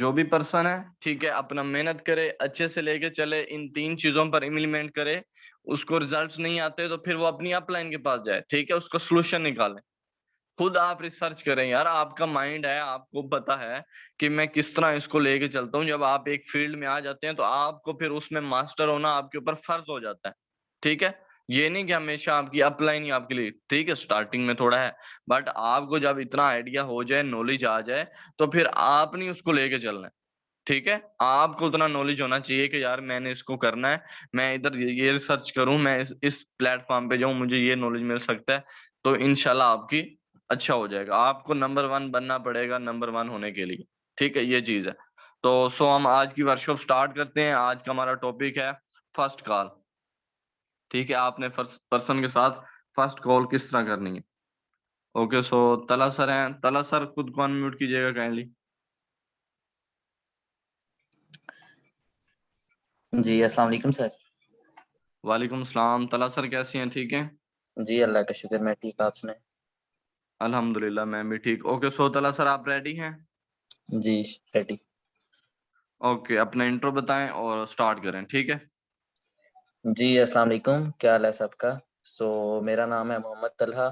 जो भी पर्सन है, ठीक है, अपना मेहनत करे, अच्छे से लेके चले, इन 3 चीज़ों पर इम्प्लीमेंट करे, उसको रिजल्ट्स नहीं आते तो फिर वो अपनी अपलाइन के पास जाए, ठीक है, उसका सॉल्यूशन निकाले। खुद आप रिसर्च करें यार, आपका माइंड है, आपको पता है कि मैं किस तरह इसको लेके चलता हूँ। जब आप एक फील्ड में आ जाते हैं तो आपको फिर उसमें मास्टर होना आपके ऊपर फर्ज हो जाता है, ठीक है? ये नहीं कि हमेशा आपकी अपलाइन ही आपके लिए, ठीक है, स्टार्टिंग में थोड़ा है, बट आपको जब इतना आइडिया हो जाए, नॉलेज आ जाए, तो फिर आपने उसको लेके चलना है, ठीक है? आपको उतना नॉलेज होना चाहिए कि यार मैंने इसको करना है, मैं इधर ये रिसर्च करूँ, मैं इस प्लेटफ़ॉर्म पे जाऊँ, मुझे ये नॉलेज मिल सकता है, तो इंशाल्लाह आपकी अच्छा हो जाएगा। आपको नंबर 1 बनना पड़ेगा नंबर 1 होने के लिए, ठीक है? ये चीज़ है। तो हम आज की वर्कशॉप स्टार्ट करते हैं। आज का हमारा टॉपिक है फर्स्ट कॉल, ठीक है? आपने फर्स्ट पर्सन के साथ फर्स्ट कॉल किस तरह करनी है। ओके, तला सर हैं। तला सर खुद को अनम्यूट कीजिएगा काइंडली। जी, अस्सलाम वालेकुम सर। वालेकुम सलाम। तला सर कैसी हैं, ठीक हैं? जी, अल्लाह का शुक्र, मैं ठीक, आप सुनाएँ? अल्हम्दुलिल्लाह मैं भी ठीक। ओके, तला सर आप रेडी हैं? जी, रेडी। ओके, अपना इंट्रो बताएँ और स्टार्ट करें, ठीक है? जी, अस्सलाम वालेकुम, क्या हाल है सबका? मेरा नाम है मोहम्मद तलहा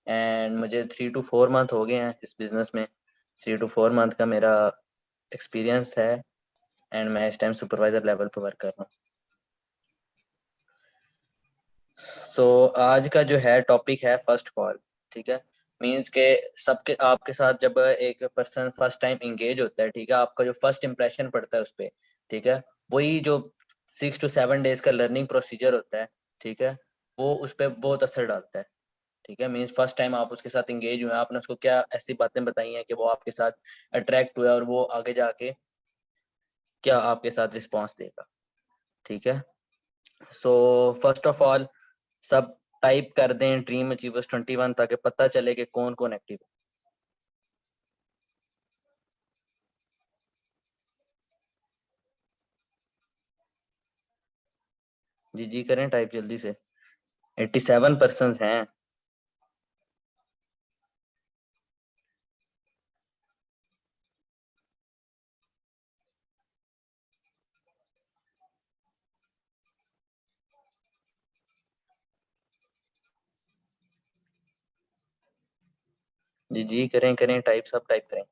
एंड मुझे 3 टू 4 मंथ हो गए हैं इस बिज़नेस में। 3 टू 4 मंथ का मेरा एक्सपीरियंस है एंड मैं इस टाइम सुपरवाइज़र लेवल पे वर्क कर रहा हूँ। आज का जो है टॉपिक है फर्स्ट कॉल, ठीक है? मीन्स के सबके आपके साथ जब एक पर्सन फर्स्ट टाइम एंगेज होता है, ठीक है? आपका जो फर्स्ट इंप्रेशन पड़ता है उस पे, ठीक है? वही जो 6 टू 7 डेज़ का लर्निंग प्रोसीजर होता है, ठीक है? वो उस पे बहुत असर डालता है, ठीक है? मीन्स फर्स्ट टाइम आप उसके साथ एंगेज हुए हैं, आपने उसको क्या ऐसी बातें बताई हैं कि वो आपके साथ अट्रैक्ट हुआ और वो आगे जाके क्या आपके साथ रिस्पॉन्स देगा, ठीक है? फर्स्ट ऑफ ऑल सब टाइप कर दें ड्रीम अचीवर्स 21 ताकि पता चले कि कौन कौन एक्टिव है। जी जी करें टाइप जल्दी से। 87 पर्सन हैं। जी जी करें करें टाइप, सब टाइप करें।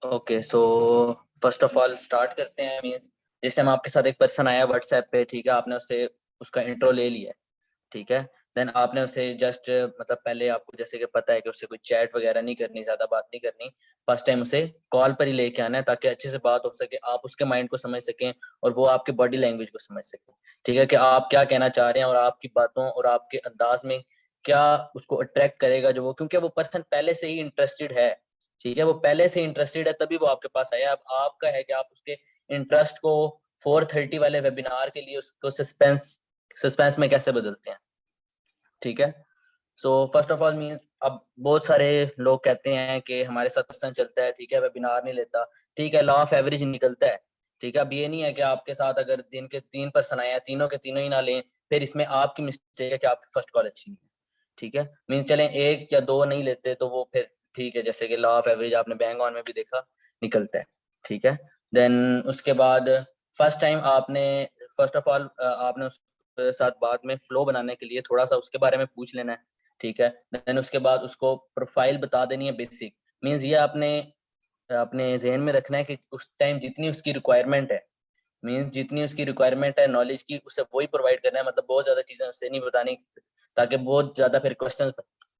Okay, first of all start करते हैं। मीन्स जिस टाइम आपके साथ एक पर्सन आया व्हाट्सएप पे, ठीक है, आपने उससे उसका इंट्रो ले लिया, ठीक है? देन आपने उसे जस्ट मतलब पहले आपको जैसे कि पता है कि उससे कोई चैट वगैरह नहीं करनी, ज्यादा बात नहीं करनी। फर्स्ट टाइम उसे कॉल पर ही लेके आना है ताकि अच्छे से बात हो सके, आप उसके माइंड को समझ सकें और वो आपके बॉडी लैंग्वेज को समझ सके, ठीक है? कि आप क्या कहना चाह रहे हैं और आपकी बातों और आपके अंदाज में क्या उसको अट्रैक्ट करेगा जो वो, क्योंकि वो पर्सन पहले से ही इंटरेस्टेड है, ठीक है? वो पहले से इंटरेस्टेड है तभी वो आपके पास आया। अब आपका है कि आप उसके इंटरेस्ट को 4:30 वाले वेबिनार के लिए उसको सस्पेंस सस्पेंस में कैसे बदलते हैं, ठीक है? फर्स्ट ऑफ ऑल मीन अब बहुत सारे लोग कहते हैं कि हमारे साथ पर्सन चलता है, ठीक है, वेबिनार नहीं लेता, ठीक है, लॉ ऑफ एवरेज निकलता है, ठीक है? अब ये नहीं है कि आपके साथ अगर दिन के 3 पर्सन आए हैं, तीनों के तीनों ही ना लें, फिर इसमें आपकी मिस्टेक है कि आपकी फर्स्ट कॉल अच्छी है, ठीक है? मीन चलें एक या दो नहीं लेते तो वो फिर ठीक है, जैसे कि लॉ ऑफ एवरेज आपने बैंक ऑन में भी देखा निकलता है, ठीक है? देन उसके बाद फर्स्ट टाइम आपने फर्स्ट ऑफ ऑल आपने उसके साथ बाद में फ्लो बनाने के लिए थोड़ा सा उसके बारे में पूछ लेना है, ठीक है? देन उसके बाद उसको प्रोफाइल बता देनी है बेसिक। मीन्स ये आपने अपने जहन में रखना है कि उस टाइम जितनी उसकी रिक्वायरमेंट है, मीन्स जितनी उसकी रिक्वायरमेंट है नॉलेज की, उसे वही प्रोवाइड करना है, मतलब बहुत ज्यादा चीजें उससे नहीं बतानी ताकि बहुत ज्यादा फिर क्वेश्चन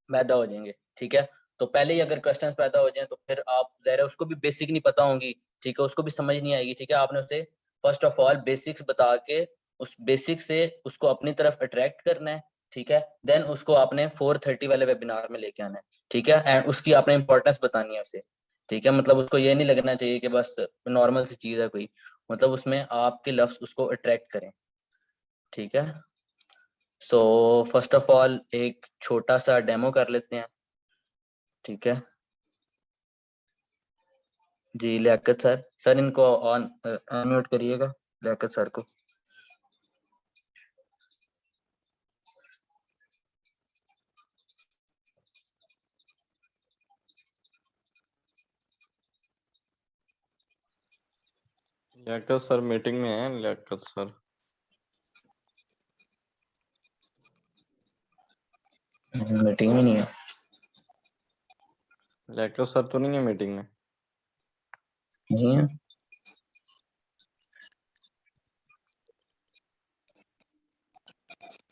पैदा हो जाएंगे, ठीक है? तो पहले ही अगर क्वेश्चन पैदा हो जाए तो फिर आप जरा उसको भी बेसिक नहीं पता होंगी, ठीक है, उसको भी समझ नहीं आएगी, ठीक है? आपने उसे फर्स्ट ऑफ ऑल बेसिक्स बता के उस बेसिक से उसको अपनी तरफ अट्रैक्ट करना है, ठीक है? देन उसको आपने 4:30 वाले वेबिनार में लेके आना है, ठीक है? एंड उसकी आपने इंपॉर्टेंस बतानी है उसे, ठीक है? मतलब उसको ये नहीं लगना चाहिए कि बस नॉर्मल सी चीज है कोई, मतलब उसमें आपके लफ्ज उसको अट्रैक्ट करें, ठीक है? फर्स्ट ऑफ ऑल एक छोटा सा डेमो कर लेते हैं, ठीक है? जी लियाकत सर, सर इनको ऑन अनम्यूट करिएगा लियाकत सर को। लियाकत सर मीटिंग में है, लियाकत सर। मीटिंग में नहीं है। लियाकत सर तो नहीं है मीटिंग में। नहीं है।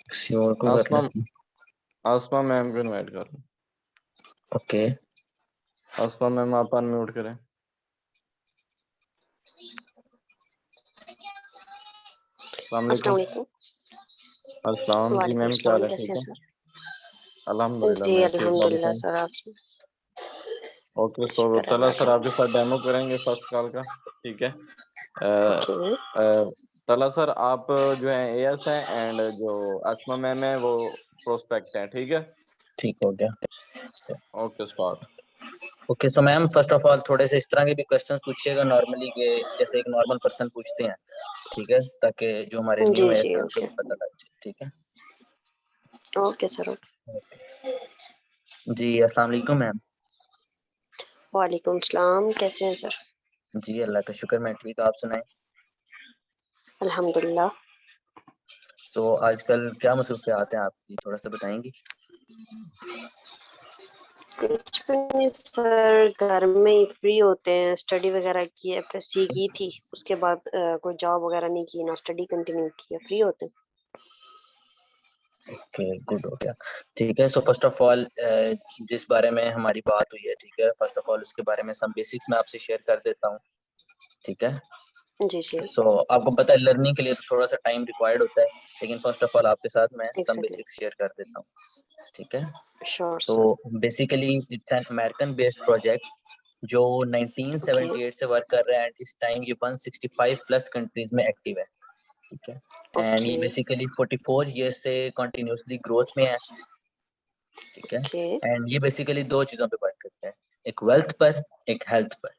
किसी और को कर आसमा, लेते हैं। आसमा मैम को इनवाइट कर लो। ओके। आसमा मैम आप अनम्यूट करें। अस्सलाम अस्सलाम वालेकुम। वालेकुम। अस्सलाम जी वालेकुम मैम, क्या हाल सलाम, है? कैसे ठीक हैं है, सर? अल्हम्दुलिल्लाह जी मैं ठीक। आप अल्हम्दुलिल्लाह बताएं। सर, आप ओके, तो शुक्र तला अल्लाह सर का। आपके साथ डेमो करेंगे फर्स्ट कॉल का, ठीक है। ओके तला सर आप जो है एएस हैं एंड जो आसमा मैम है वो प्रोस्पेक्ट हैं, ठीक है। ठीक हो गया। Okay start. Okay so ma'am first of all थोड़े से इस तरह के भी क्वेश्चन पूछिएगा नॉर्मली के, जैसे एक नॉर्मल पर्सन पूछते हैं, ठीक है, ताकि जो हमारे जी न्यू है जी। उनको ओके भी पता लग जाए, ठीक है। Okay sir, okay. जी अस्सलाम वालेकुम मैम। वालेकुम सलाम, कैसे हैं सर? जी अल्लाह का शुक्र, मैं ठीक, आप सुनाएं। अल्हम्दुलिल्लाह। सो आजकल क्या मसरूफियात हैं आपकी, थोड़ा सा बताएंगी। कुछ भी नहीं सर, घर में ही फ्री होते हैं। स्टडी वगैरह की, एफएससी की थी, उसके बाद कोई जॉब वगैरह नहीं की, ना स्टडी कंटिन्यू की है, फ्री होते हैं। ओके गुड हो गया। ठीक है, सो फर्स्ट ऑफ ऑल जिस बारे में हमारी बात हुई है, ठीक है, फर्स्ट ऑफ ऑल उसके बारे में सम बेसिक्स मैं आपसे शेयर कर देता हूँ, ठीक है। जी जी। सो आपको पता है लर्निंग के लिए तो थोड़ा सा टाइम रिक्वायर्ड होता है, लेकिन फर्स्ट ऑफ ऑल आपके साथ मैं सम एग्जैक्टली। बेसिक्स शेयर कर देता हूँ, ठीक है। श्योर तो sir. Basically it's an American based project जो ओके 1978 से वर्क कर रहा है एंड इस टाइम ये 165 प्लस कंट्रीज में एक्टिव है, ठीक है। एंड ये ओके बेसिकली 44 ईयर्स से कंटिन्यूसली ग्रोथ में है, ठीक है। ओके एंड ये बेसिकली दो चीजों पे वर्क करता है, एक वेल्थ पर, एक हेल्थ पर।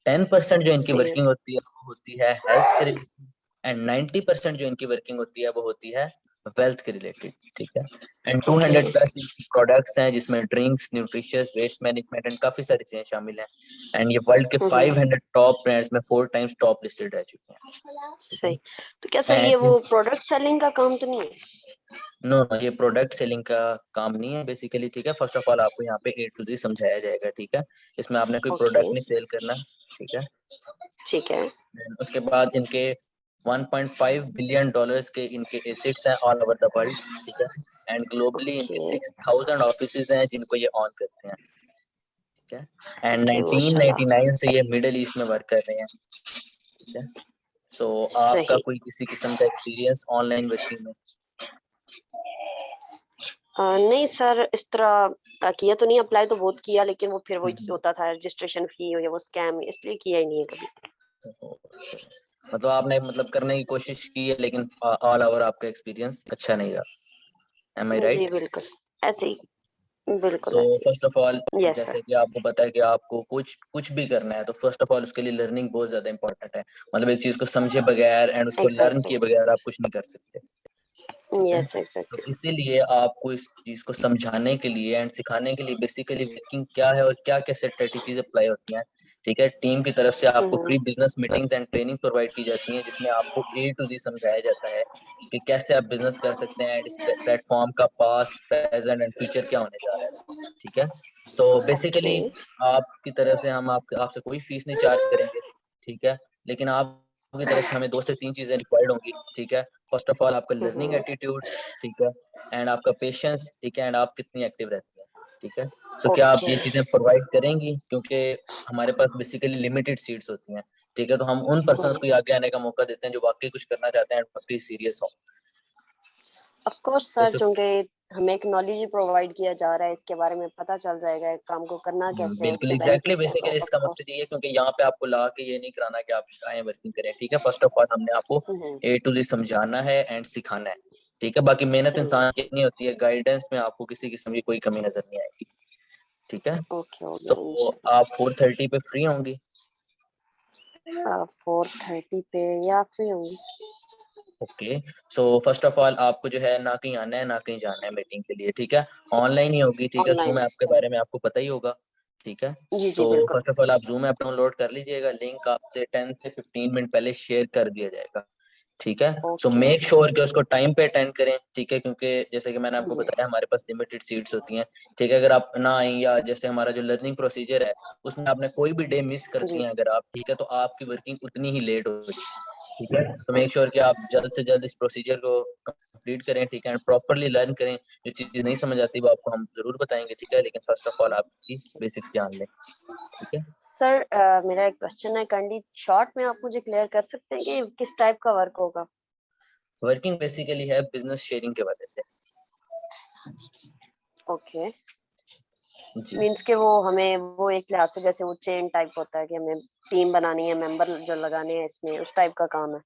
10% जो इनकी सही है। वर्किंग होती है वो होती है हेल्थ के रिलेटेड, एंड 90% जो इनकी वर्किंग होती है वो होती है वेल्थ के रिलेटेड, ठीक है। एंड ओके 200 प्लस इनकी प्रोडक्ट्स हैं जिसमें drinks, nutritious, weight management and काफी सारी चीजें शामिल हैं। एंड ये वर्ल्ड के हम्म। 500 टॉप ब्रांड्स में 4 टाइम्स टॉप लिस्टेड रह चुके हैं, ठीक सही। तो क्या सर है। ये एंड वो प्रोडक्ट सेलिंग का काम तो नहीं है? नो नो, ये प्रोडक्ट सेलिंग का काम नहीं है बेसिकली, ठीक है। फर्स्ट ऑफ ऑल आपको यहाँ पे ए टू जी समझाया जाएगा, ठीक है। इसमें आपने कोई ओके प्रोडक्ट नहीं सेल करना, ठीक है। ठीक है। Then उसके बाद इनके 1.5 बिलियन डॉलर्स के इनके एसेट्स हैं ऑल ओवर द वर्ल्ड, ठीक है। एंड ग्लोबली इनके ओके 6000 ऑफिसेज हैं जिनको ये ऑन करते हैं, ठीक है। एंड ओके माशाल्लाह। 1999 से ये मिडिल ईस्ट में वर्क कर रहे हैं, ठीक है। सो आपका सही। कोई किसी किस्म का एक्सपीरियंस ऑनलाइन वर्किंग में? नहीं सर, इस तरह किया तो नहीं, अप्लाई तो बहुत किया, लेकिन वो फिर वो होता था रजिस्ट्रेशन फी या वो स्कैम, इसलिए किया ही नहीं है कभी। मतलब आपने मतलब करने की कोशिश की है लेकिन ऑल ओवर आपका एक्सपीरियंस अच्छा नहीं रहा, एम आई जी राइट? बिल्कुल ऐसे ही, बिल्कुल सो ऐसे first of all he. Yes sir. जैसे कि आपको पता है कि आपको कुछ कुछ भी करना है तो फर्स्ट ऑफ ऑल उसके लिए लर्निंग बहुत ज्यादा इंपॉर्टेंट है। मतलब एक चीज को समझे बगैर एंड उसको लर्न एग्जैक्टली। किए बगैर आप कुछ नहीं कर सकते, ठीक है। यस तो एग्जैक्टली। इसीलिए आपको इस चीज को समझाने के लिए एंड सिखाने के लिए बेसिकली वर्किंग क्या है और क्या क्या स्ट्रेटेजीज अप्लाई होती हैं, ठीक है। टीम की तरफ से आपको free business meetings and training provide की जाती हैं जिसमें आपको ए टू जी समझाया जाता है कि कैसे आप बिजनेस कर सकते हैं एंड इस प्लेटफॉर्म का पास्ट, प्रेजेंट एंड फ्यूचर क्या होने जा रहा है, ठीक है। सो ओके बेसिकली आपकी तरफ से हम आपसे कोई फीस नहीं चार्ज करेंगे, ठीक है। लेकिन आपकी तरफ से हमें 2 से 3 चीजें रिक्वायर्ड होंगी, ठीक है। फर्स्ट ऑफ ऑल आपका लर्निंग एटीट्यूड, ठीक है, एंड आपका पेशेंस, ठीक है, एंड आप कितनी एक्टिव रहती हैं, ठीक है। सो क्या आप ओके ये चीजें प्रोवाइड करेंगी, क्योंकि हमारे पास बेसिकली लिमिटेड सीट्स होती हैं, ठीक है। तो हम उन पर्सन्स को आगे आने का मौका देते हैं जो वाकई कुछ करना चाहते हैं, वाकई सीरियस हो। ऑफ कोर्स तो सर, चूंकि हमें एक नॉलेज प्रोवाइड किया जा रहा है, इसके बारे में पता चल जाएगा एक काम को करना कैसे है, बिल्कुल इसके एग्जैक्टली बेनिफिट्स हैं, तो बेसिकली ऑफ इसका मकसद कोर्स। ये है क्योंकि यहाँ पे आपको ला के ये नहीं कराना कि आप आए वर्किंग करें, ठीक है। फर्स्ट ऑफ ऑल हमने आपको ए टू जी समझाना है एंड सिखाना है, ठीक है। बाकी मेहनत सही है इंसान की सर। इतनी होती है, गाइडेंस में आपको किसी किस्म की कोई कमी नजर नहीं आएगी, ठीक है। ओके हो गया सो इंशाल्लाह। आप 4:30 पे फ्री होंगी? 4:30 पे या फ्री होंगी। Okay, so first of all आपको जो है ना कहीं आना है ना कहीं जाना है मीटिंग के लिए, ठीक है। ऑनलाइन ही होगी, ठीक है। जूम ऑनलाइन ऐप के बारे में आपको पता ही होगा, ठीक है। जी सो जी बिल्कुल। फर्स्ट ऑफ ऑल आप जूम ऐप डाउनलोड कर लीजिएगा, लिंक आपसे 10 से 15 मिनट पहले शेयर कर दिया जाएगा, ठीक है। So okay make okay sure कि उसको टाइम पे अटेंड करें, ठीक है, क्योंकि जैसे कि मैंने आपको जी बताया हमारे पास लिमिटेड सीट्स होती हैं, ठीक है। अगर आप ना आई या जैसे हमारा जो लर्निंग प्रोसीजर है उसमें आपने कोई भी डे मिस करती जी हैं अगर आप, ठीक है, तो आपकी वर्किंग उतनी ही लेट होगी, ठीक है। तो मेक श्योर कि आप जल्द से जल्द इस प्रोसीजर को कंप्लीट करें, ठीक है, एंड प्रॉपरली लर्न करें। जो चीज़ नहीं समझ आती वो आपको हम जरूर बताएंगे, ठीक है, लेकिन फर्स्ट ऑफ ऑल आप इसकी बेसिक्स जान लें, ठीक है। सर मेरा एक क्वेश्चन है काइंडली शॉर्ट में आप मुझे क्लियर कर सकते हैं कि किस टाइप का वर्क होगा। वर्किंग बेसिकली है बिजनेस शेयरिंग के वजह से। ओके जी, मींस के वो हमें वो एक लिहाज से जैसे वो चेन टाइप होता है कि हमें टीम बनानी है मेंबर जो लगाने हैं इसमें उस टाइप का काम है।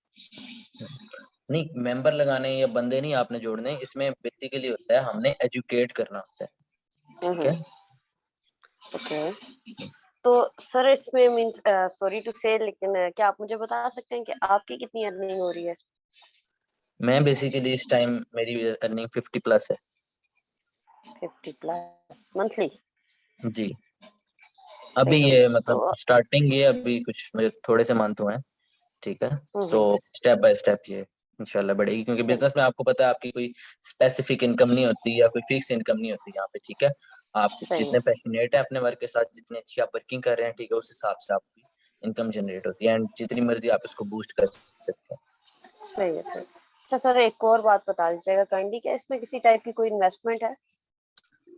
नहीं मेंबर लगाने या बंदे नहीं आपने जोड़ने, इसमें बेसिकली होता है हमने एजुकेट करना होता है, ठीक है। ओके तो सर इसमें मींस सॉरी टू से लेकिन क्या आप मुझे बता सकते हैं कि आपकी कितनी अर्निंग हो रही है। मैं बेसिकली इस टाइम मेरी अर्निंग 50 प्लस है। 50+ मंथली। जी, अभी सही है ये तो मतलब स्टार्टिंग ये अभी कुछ मेरे थोड़े से मंथ हुए हैं, ठीक है। सो हम्म स्टेप बाय स्टेप ये इंशाल्लाह बढ़ेगी, क्योंकि सही बिजनेस में आपको पता है आपकी कोई स्पेसिफिक इनकम नहीं होती या कोई फिक्स इनकम नहीं होती यहाँ पे, ठीक है। आप सही जितने है पैशनेट है अपने वर्क के साथ, जितनी अच्छी आप वर्किंग कर रहे हैं, ठीक है, उस हिसाब से आपकी इनकम जनरेट होती है, एंड जितनी मर्जी आप इसको बूस्ट कर सकते सही है। अच्छा सर एक और बात बता दीजिएगा काइंडली क्या इसमें किसी टाइप की कोई इन्वेस्टमेंट है। हैं।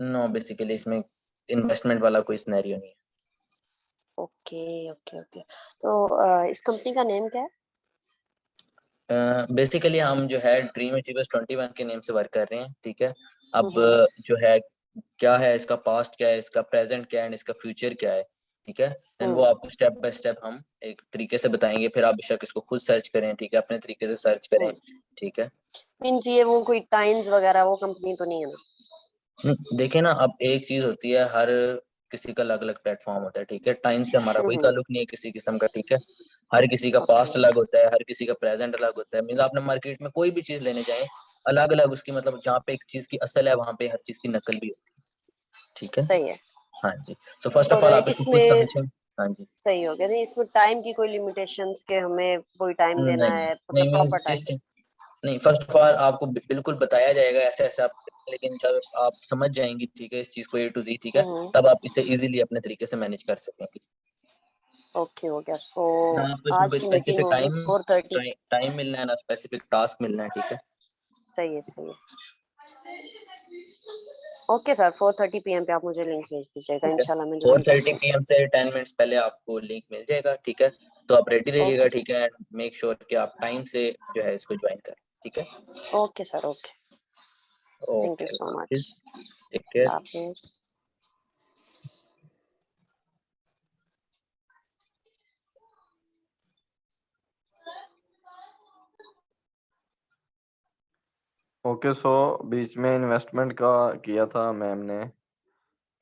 नो बेसिकली इसमें इन्वेस्टमेंट वाला कोई सिनेरियो नहीं ओके तो इस कंपनी का नेम क्या है। है। बेसिकली हम जो है ड्रीम अचीवर्स 21 के नेम से वर्क कर रहे हैं, ठीक है। अब हम्म जो है क्या है इसका पास्ट, क्या है इसका प्रेजेंट, क्या है एंड इसका फ्यूचर क्या है, ठीक है। देन वो हम्म आपको स्टेप बाय स्टेप हम एक तरीके से बताएंगे, फिर आप बेशक इसको खुद सर्च करें, ठीक है, अपने तरीके से सर्च करें, हम्म ठीक है। मींस ये वो कोई टाइम्स वगैरह वो कंपनी तो नहीं है ना। देखिए ना, अब एक चीज होती है, हर किसी का अलग अलग प्लेटफॉर्म होता है, ठीक है। टाइम से हमारा कोई ताल्लुक नहीं है किसी किस्म का, ठीक है। हर किसी का ओके पास्ट अलग होता है, हर किसी का प्रेजेंट अलग होता है। मीन्स आपने मार्केट में कोई भी चीज लेने जाए, अलग अलग उसकी मतलब जहाँ पे एक चीज की असल है वहां पे हर चीज की नकल भी होती है, ठीक है। सही है हाँ जी, सो फर्स्ट ऑफ और ऑल आप इसको खुद इसमें समझें। हाँ जी, सही हो गया नहीं इसमें टाइम की कोई लिमिटेशंस के हमें कोई टाइम देना नहीं है मतलब नहीं प्रॉपर मीन्स टाइम। जिस नहीं, फर्स्ट ऑफ ऑल आपको बिल्कुल बताया जाएगा ऐसे ऐसे आप, लेकिन जब आप समझ जाएंगी, ठीक है, इस चीज को ए टू जी, ठीक है, हम्म तब आप इसे इजीली अपने तरीके से मैनेज कर सकेंगे। ओके हो गया सो ना आपको इसमें आज कोई की मीटिंग स्पेसिफिक होगी टाइम 4:30। टाइम मिलना है ना स्पेसिफिक टास्क मिलना है, ठीक है। सही है ओके सर 4:30 PM पे आप मुझे लिंक भेज दीजिएगा ठीक है, इंशाल्लाह मैं फोर ज्वाइन कर थर्टी लूंगी। पी एम से 10 मिनट्स पहले आपको लिंक मिल जाएगा, ठीक है। तो आप रेडी रहिएगा, ओके ठीक है, मेक श्योर कि आप टाइम से जो है इसको ज्वाइन करें, ठीक है। Okay sir okay thank you okay, so अल्लाह मच। हाफिज, टेक केयर। हाफिज। ओके सो बीच में इन्वेस्टमेंट का किया था मैम ने,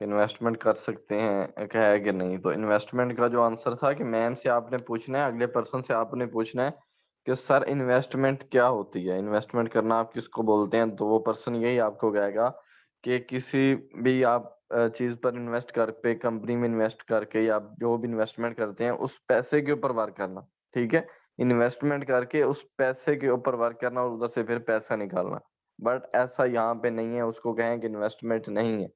इन्वेस्टमेंट कर सकते हैं क्या है कि नहीं। तो इन्वेस्टमेंट का जो आंसर था कि मैम से आपने पूछना है, अगले पर्सन से आपने पूछना है कि सर इन्वेस्टमेंट क्या होती है, इन्वेस्टमेंट करना आप किसको बोलते हैं। तो वो पर्सन यही आपको कहेगा कि किसी भी आप चीज पर इन्वेस्ट कर पे कंपनी में इन्वेस्ट करके या आप जो भी इन्वेस्टमेंट करते हैं उस पैसे के ऊपर वर्क करना, ठीक है। इन्वेस्टमेंट करके उस पैसे के ऊपर वर्क करना और उधर से फिर पैसा निकालना। बट ऐसा यहाँ पे नहीं है, उसको कहें कि इन्वेस्टमेंट नहीं है,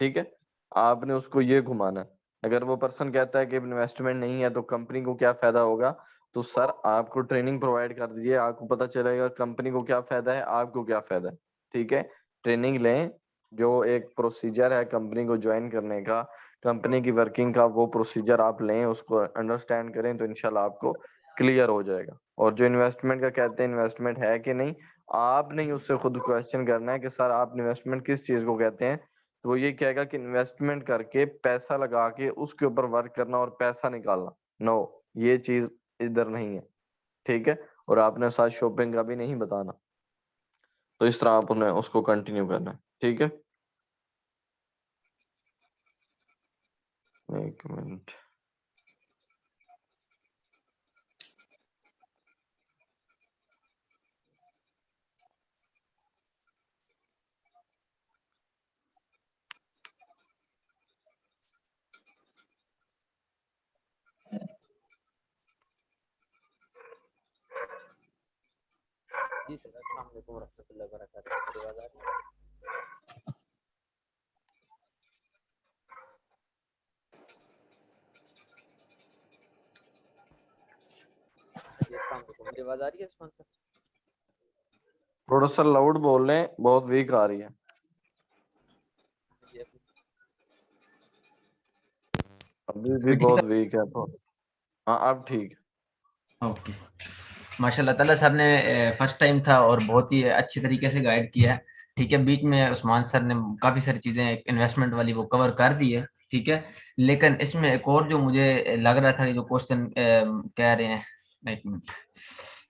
ठीक है। आपने उसको ये घुमाना है। अगर वो पर्सन कहता है कि इन्वेस्टमेंट नहीं है तो कंपनी को क्या फायदा होगा, तो सर आपको ट्रेनिंग प्रोवाइड कर दीजिए, आपको पता चलेगा कंपनी को क्या फायदा है, आपको क्या फायदा है, ठीक है। ट्रेनिंग लें, जो एक प्रोसीजर है कंपनी को ज्वाइन करने का, कंपनी की वर्किंग का, वो प्रोसीजर आप लें, उसको अंडरस्टैंड करें तो इंशाल्लाह आपको क्लियर हो जाएगा। और जो इन्वेस्टमेंट का कहते हैं इन्वेस्टमेंट है कि नहीं, आप नहीं उससे खुद क्वेश्चन करना है कि सर आप इन्वेस्टमेंट किस चीज को कहते हैं। तो वो ये कहेगा कि इन्वेस्टमेंट करके पैसा लगा के उसके ऊपर वर्क करना और पैसा निकालना। नो, ये चीज इधर नहीं है, ठीक है। और आपने साथ शॉपिंग का भी नहीं बताना। तो इस तरह आपने उसको कंटिन्यू करना है, ठीक है। एक मिनट। जी सर, अस्सलाम वालेकुम रहमतुल्लाहि व बरकातहू। मेरी आवाज़ आ रही है? जी अस्सलाम वालेकुम, मेरी आवाज़ आ रही है उस्मान सर? थोड़ा सा लाउड बोल रहे हैं, बहुत वीक आ रही है। जी अभी अभी भी अभी ठीक बहुत है? वीक है तो। हाँ अब ठीक है। ओके। माशाल्लाह ताला साहब ने फर्स्ट टाइम था और बहुत ही अच्छे तरीके से गाइड किया है। ठीक है, बीच में उस्मान सर ने काफ़ी सारी चीज़ें इन्वेस्टमेंट वाली वो कवर कर दी है, ठीक है। लेकिन इसमें एक और जो मुझे लग रहा था कि जो क्वेश्चन कह रहे हैं, एक मिनट,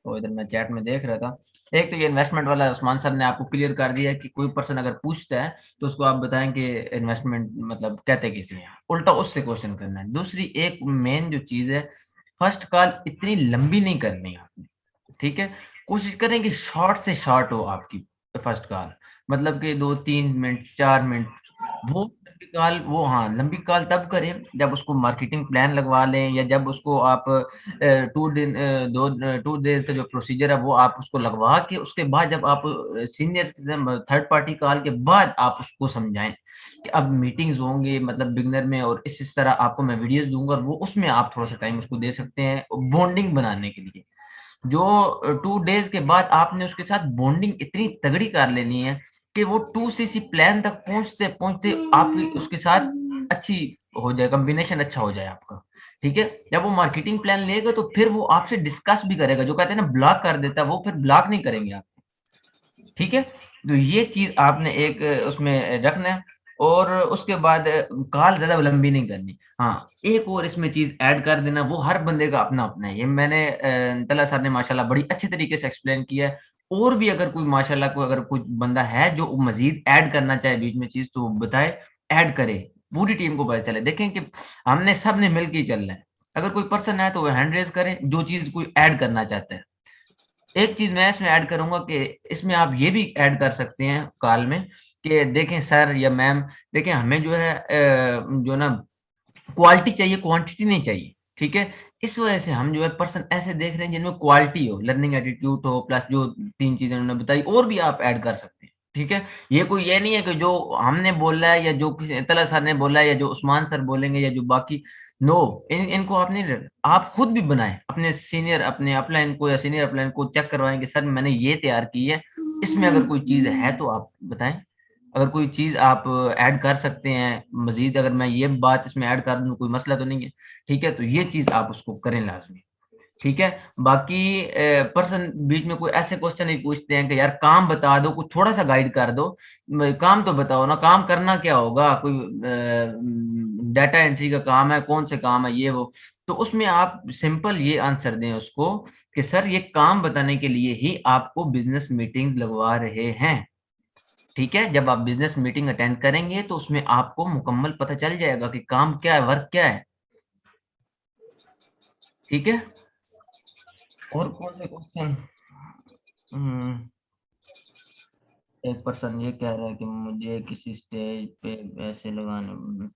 वो इधर मैं चैट में देख रहा था। एक तो ये इन्वेस्टमेंट वाला उस्मान सर ने आपको क्लियर कर दिया है कि कोई पर्सन अगर पूछता है तो उसको आप बताएं कि इन्वेस्टमेंट मतलब कहते किसे हैं, उल्टा उससे क्वेश्चन करना है। दूसरी एक मेन जो चीज़ है, फर्स्ट कॉल इतनी लंबी नहीं करनी है आपने, ठीक है? कोशिश करें कि शॉर्ट से शॉर्ट हो आपकी फर्स्ट कॉल, मतलब कि 2-3 मिनट, 4 मिनट। वो लंबी कॉल, वो हाँ, लंबी कॉल तब करें जब उसको मार्केटिंग प्लान लगवा लें, या जब उसको आप 2 डेज़ का जो प्रोसीजर है वो आप उसको लगवा के उसके बाद जब आप सीनियर थर्ड पार्टी कॉल के बाद आप उसको समझाएँ कि अब मीटिंग्स होंगे मतलब बिगिनर में, और इस तरह आपको मैं वीडियोज़ दूँगा और वो उसमें आप थोड़ा-सा टाइम उसको दे सकते हैं बॉन्डिंग बनाने के लिए। जो 2 डेज़ के बाद आपने उसके साथ बॉन्डिंग इतनी तगड़ी कर लेनी है कि वो 2 सीसी प्लान तक पहुँचते-पहुँचते आपकी उसके साथ अच्छी हो जाए, कॉम्बिनेशन अच्छा हो जाए आपका, ठीक है? जब वो मार्केटिंग प्लान लेगा तो फिर वो आपसे डिस्कस भी करेगा, जो कहते हैं ना ब्लॉक कर देता है, वो फिर ब्लॉक नहीं करेंगे आप, ठीक है? तो ये चीज़ आपने एक उसमें रखना है, और उसके बाद कॉल ज़्यादा लंबी नहीं करनी। हाँ, एक और इसमें चीज़ ऐड कर देना, वो हर बंदे का अपना-अपना है। ये मैंने तल्हा सर ने माशाल्लाह बड़ी अच्छे तरीके से एक्सप्लेन किया है, और भी अगर कोई माशाल्लाह कोई अगर कोई बंदा है जो मज़ीद ऐड करना चाहे बीच में चीज़, तो वो बताए, ऐड करे, पूरी टीम को पता चले। देखें कि हमने सबने मिल के ही चलना है। अगर कोई पर्सन है तो वो हैंड रेज़ करे, जो चीज़ कोई ऐड करना चाहता है। एक चीज़ मैं इसमें ऐड करूँगा कि इसमें आप ये भी ऐड कर सकते हैं कॉल में कि देखें सर या मैम, देखिए हमें जो है जो ना क्वालिटी चाहिए, क्वांटिटी नहीं चाहिए, ठीक है? इस वजह से हम जो है पर्सन ऐसे देख रहे हैं जिनमें क्वालिटी हो, लर्निंग एटीट्यूड हो, प्लस जो 3 चीज़ें उन्होंने बताई और भी आप ऐड कर सकते हैं, ठीक है? ये नहीं है कि जो हमने बोला है या जो किसी तलत सर ने बोला है या जो उस्मान सर बोलेंगे या जो बाकी, नो, इनको आप नहीं आप खुद भी बनाएँ, अपने सीनियर अपने अपलाइन को या सीनियर अपलाइन को चेक करवाएँ कि सर मैंने ये तैयार की है, इसमें अगर कोई चीज़ है तो आप बताएँ। अगर कोई चीज़ आप ऐड कर सकते हैं, मज़ीद अगर मैं ये बात इसमें ऐड कर दूँ, कोई मसला तो नहीं है, ठीक है? तो ये चीज़ आप उसको करें लाज़मी, ठीक है? बाकी पर्सन बीच में कोई ऐसे क्वेश्चन नहीं पूछते हैं कि यार काम बता दो, कुछ थोड़ा-सा गाइड कर दो। म काम तो बताओ ना, काम करना क्या होगा? कोई डाटा एंट्री का काम है, कौन से काम है, ये वो। तो उसमें आप सिंपल ये आंसर दें उसको कि सर ये काम बताने के लिए ही आपको बिज़नेस मीटिंग लगवा रहे हैं। ठीक है? जब आप बिज़नेस मीटिंग अटेंड करेंगे तो उसमें आपको मुकम्मल पता चल जाएगा कि काम क्या है, वर्क क्या है। ठीक है? और कौन से क्वेश्चन? एक पर्सन ये कह रहा है कि मुझे किसी स्टेज पे पैसे लगाने,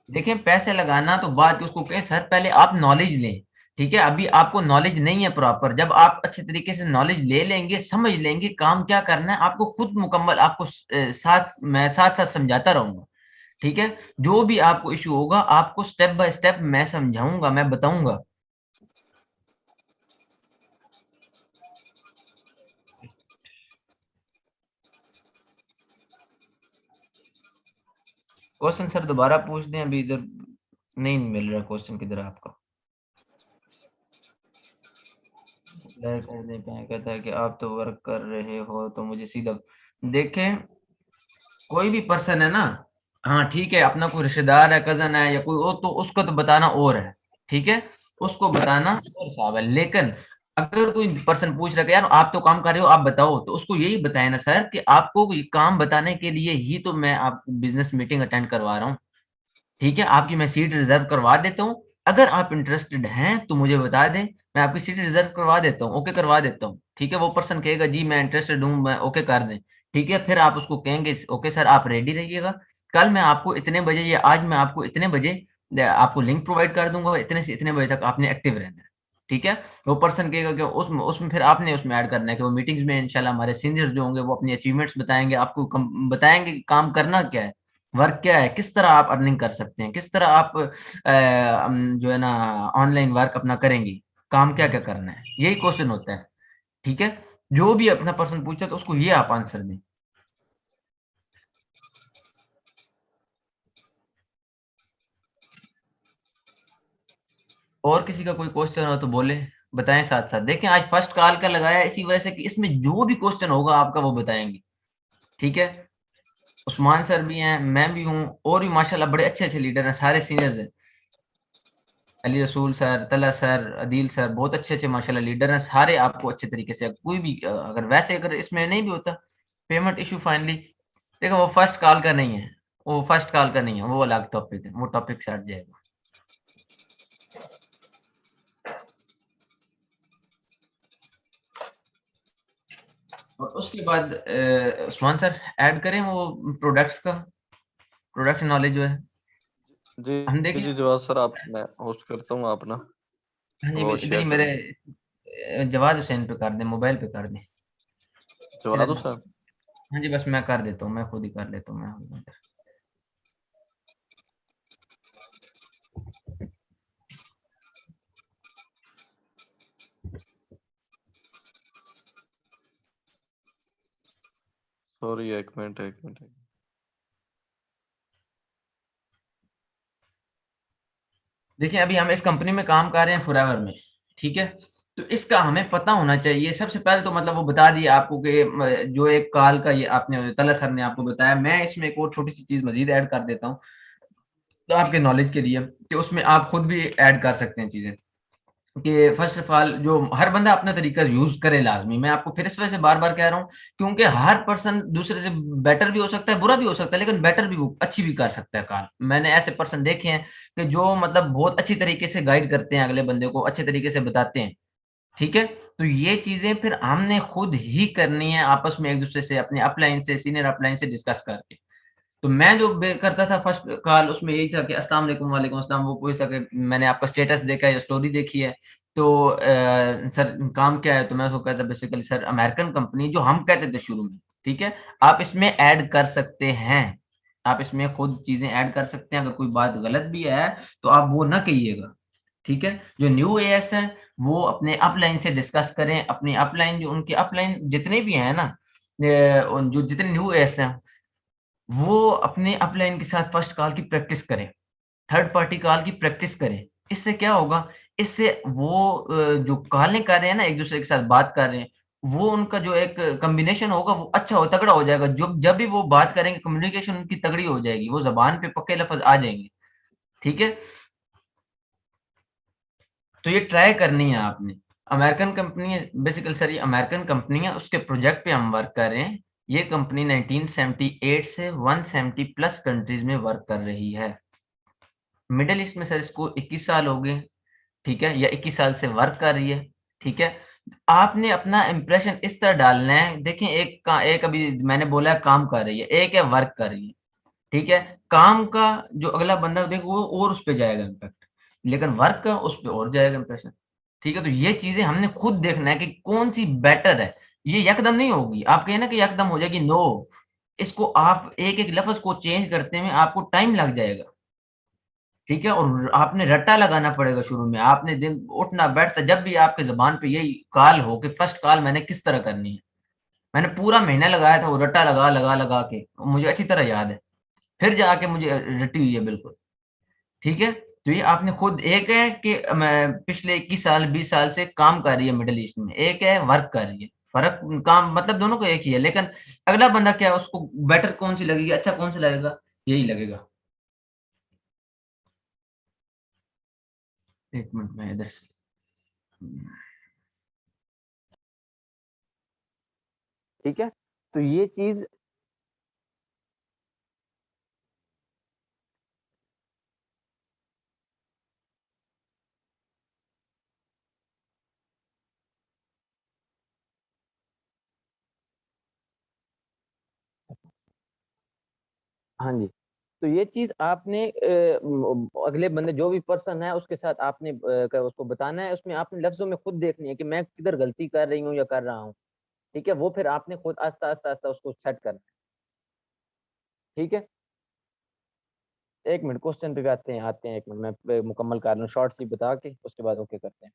देखिए पैसे लगाना तो बात उसको कहें सर पहले आप नॉलेज लें, ठीक है? अभी आपको नॉलेज नहीं है प्रॉपर, जब आप अच्छे तरीके से नॉलेज ले लेंगे, समझ लेंगे काम क्या करना है, आपको खुद मुकम्मल आपको मैं साथ-साथ समझाता रहूँगा, ठीक है? जो भी आपको इश्यू होगा, आपको स्टेप बाय स्टेप मैं समझाऊँगा, मैं बताऊँगा। क्वेश्चन सर दोबारा पूछ दें, अभी इधर नहीं मिल रहा क्वेश्चन किधर है आपका? रिप्लाई कर दें, क्या कहता है कि आप तो वर्क कर रहे हो तो मुझे सीधा देखें, कोई भी पर्सन है ना, हाँ ठीक है, अपना कोई रिश्तेदार है, कज़न है या कोई और, तो उसको तो बताना और है, ठीक है? उसको बताना और हिसाब है, लेकिन अगर कोई पर्सन पूछ रहा है कि यार आप तो काम कर रहे हो, आप बताओ, तो उसको यही बताएँ ना सर कि आपको ये काम बताने के लिए ही तो मैं आपको बिज़नेस मीटिंग अटेंड करवा रहा हूँ। ठीक है, आपकी मैं सीट रिज़र्व करवा देता हूँ। अगर आप इंटरेस्टेड हैं तो मुझे बता दें, मैं आपकी सीट रिज़र्व करवा देता हूँ, ओके करवा देता हूँ। ठीक है, वो पर्सन कहेगा जी मैं इंटरेस्टेड हूँ, मैं ओके कर दें। ठीक है, फिर आप उसको कहेंगे ओके सर आप रेडी रहिएगा। कल मैं आपको इतने बजे या आज मैं आपको इतने बजे आपको लिंक प्रोवाइड कर दूँगा, इतने से इतने बजे तक आपने एक्टिव रहना है। ठीक है। वो पर्सन कहेगा कि उसमें उसमें फिर आपने उसमें ऐड करना है कि वो मीटिंग्स में इंशाल्लाह हमारे सीनियर्स जो होंगे वो अपनी अचीवमेंट्स बताएंगे, आपको बताएंगे कि काम करना क्या है, वर्क क्या है, किस तरह आप अर्निंग कर सकते हैं, किस तरह आप जो है ना ऑनलाइन वर्क अपना करेंगे, काम क्या क्या करना है, यही क्वेश्चन होता है। ठीक है, जो भी अपना पर्सन पूछता है तो उसको ये आप आंसर दें। और किसी का कोई क्वेश्चन हो तो बोले, बताएं साथ साथ। देखें आज फर्स्ट कॉल का लगाया इसी वजह से कि इसमें जो भी क्वेश्चन होगा आपका वो बताएंगे। ठीक है, उस्मान सर भी हैं, मैं भी हूँ, और भी माशाल्लाह बड़े अच्छे अच्छे लीडर हैं, सारे सीनियर्स हैं। अली रसूल सर, तला सर, अदील सर, बहुत अच्छे अच्छे माशाल्लाह लीडर हैं सारे। आपको अच्छे तरीके से कोई भी अगर वैसे अगर इसमें नहीं भी होता पेमेंट इशू फाइनली, देखो वो फर्स्ट कॉल का नहीं है, वो फर्स्ट कॉल का नहीं है, वो अलग टॉपिक है, वो टॉपिक से हट जाएगा। और उसके बाद उस्मान सर ऐड करें वो प्रोडक्ट्स का, प्रोडक्ट नॉलेज जो है जी हम देखें। जी जवाब सर, आप मैं होस्ट करता हूँ, आप ना हाँ जी वो इधर ही शेयर मेरे करें। जवाद हुसैन पे कर दें, मोबाइल पे कर दें जवाब इधर। दो सर। हाँ जी बस मैं कर देता हूँ, मैं खुद ही कर लेता हूँ मैं। सॉरी, एक मिनट एक मिनट। देखिए अभी हम इस कंपनी में काम कर रहे हैं फॉरएवर में, ठीक है। तो इसका हमें पता होना चाहिए सबसे पहले तो, मतलब वो बता दिया आपको कि जो एक कॉल का ये आपने तला सर ने आपको बताया, मैं इसमें एक और छोटी सी चीज मजीद ऐड कर देता हूँ तो आपके नॉलेज के लिए कि उसमें आप खुद भी ऐड कर सकते हैं चीजें। कि फर्स्ट ऑफ ऑल जो हर बंदा अपना तरीका यूज करे लाजमी, मैं आपको फिर इस वजह से बार बार कह रहा हूँ क्योंकि हर पर्सन दूसरे से बेटर भी हो सकता है, बुरा भी हो सकता है, लेकिन बेटर भी वो अच्छी भी कर सकता है काम। मैंने ऐसे पर्सन देखे हैं कि जो मतलब बहुत अच्छी तरीके से गाइड करते हैं अगले बंदे को, अच्छे तरीके से बताते हैं। ठीक है, तो ये चीजें फिर हमने खुद ही करनी है आपस में एक दूसरे से, अपने अपलाइन से, सीनियर अपलाइन से डिस्कस करके। तो मैं जो करता था फर्स्ट कॉल उसमें यही था कि अस्सलाम वालेकुम, वालेकुम अस्सलाम, वो पूछता कि मैंने आपका स्टेटस देखा है या स्टोरी देखी है, तो सर काम क्या है, तो मैं उसको कहता बेसिकली सर अमेरिकन कंपनी, जो हम कहते थे शुरू में। ठीक है, आप इसमें ऐड कर सकते हैं, आप इसमें खुद चीजें ऐड कर सकते हैं, अगर कोई बात गलत भी है तो आप वो ना कहिएगा। ठीक है, जो न्यू एएस है वो अपने अपलाइन से डिस्कस करें, अपनी अपलाइन जो उनके अपलाइन जितने भी हैं ना, जो जितने न्यू एएस हैं वो अपने अपलाइन के साथ फर्स्ट कॉल की प्रैक्टिस करें, थर्ड पार्टी कॉल की प्रैक्टिस करें। इससे क्या होगा, इससे वो जो कॉलें कर रहे हैं ना, एक दूसरे के साथ बात कर रहे हैं, वो उनका जो एक कॉम्बिनेशन होगा वो अच्छा हो, तगड़ा हो जाएगा। जब भी वो बात करेंगे कम्युनिकेशन उनकी तगड़ी हो जाएगी, वो जबान पे पक्के लफ्ज आ जाएंगे। ठीक है, तो ये ट्राई करनी है आपने। अमेरिकन कंपनी है बेसिकली सर, ये अमेरिकन कंपनी है, उसके प्रोजेक्ट पे हम वर्क कर रहे हैं। ये कंपनी 1978 से 170 प्लस कंट्रीज में वर्क कर रही है। मिडिल ईस्ट में सर इसको 21 साल हो गए, ठीक है, या 21 साल से वर्क कर रही है। ठीक है, आपने अपना इंप्रेशन इस तरह डालना है। देखें एक अभी मैंने बोला है काम कर रही है, एक है वर्क कर रही है। ठीक है, काम का जो अगला बंदा देखो वो और उस पे जाएगा इम्पैक्ट, लेकिन वर्क का उस पे और जाएगा इम्प्रेशन। ठीक है, तो ये चीजें हमने खुद देखना है कि कौन सी बेटर है। ये यकदम नहीं होगी, आप कहें ना कि यकदम हो जाएगी, नो। इसको आप एक एक लफ्ज को चेंज करते में आपको टाइम लग जाएगा। ठीक है, और आपने रट्टा लगाना पड़ेगा शुरू में, आपने दिन उठना बैठता जब भी आपके जबान पे यही कॉल हो कि फर्स्ट कॉल मैंने किस तरह करनी है। मैंने पूरा महीना लगाया था वो रट्टा लगा लगा लगा के, मुझे अच्छी तरह याद है, फिर जाके मुझे रटी हुई है बिल्कुल। ठीक है, तो ये आपने खुद, एक है कि मैं पिछले 21 साल 20 साल से काम कर रही है मिडिल ईस्ट में, एक है वर्क कर रही है। फर्क काम मतलब दोनों को एक ही है, लेकिन अगला बंदा क्या है, उसको बेटर कौन सी लगेगी, अच्छा कौन सा लगेगा, यही लगेगा। एक मिनट में इधर से ठीक है, तो ये चीज हाँ जी, तो ये चीज आपने अगले बंदे जो भी पर्सन है उसके साथ आपने उसको बताना है, उसमें आपने लफ्जों में खुद देखनी है कि मैं किधर गलती कर रही हूँ या कर रहा हूँ, ठीक है। वो फिर आपने खुद आस्ता आस्ता आस्ता उसको सेट करना है, ठीक है। एक मिनट, क्वेश्चन पे भी आते हैं, एक मिनट मैं मुकम्मल कर लूँ शॉर्ट सी बता के, उसके बाद ओके करते हैं।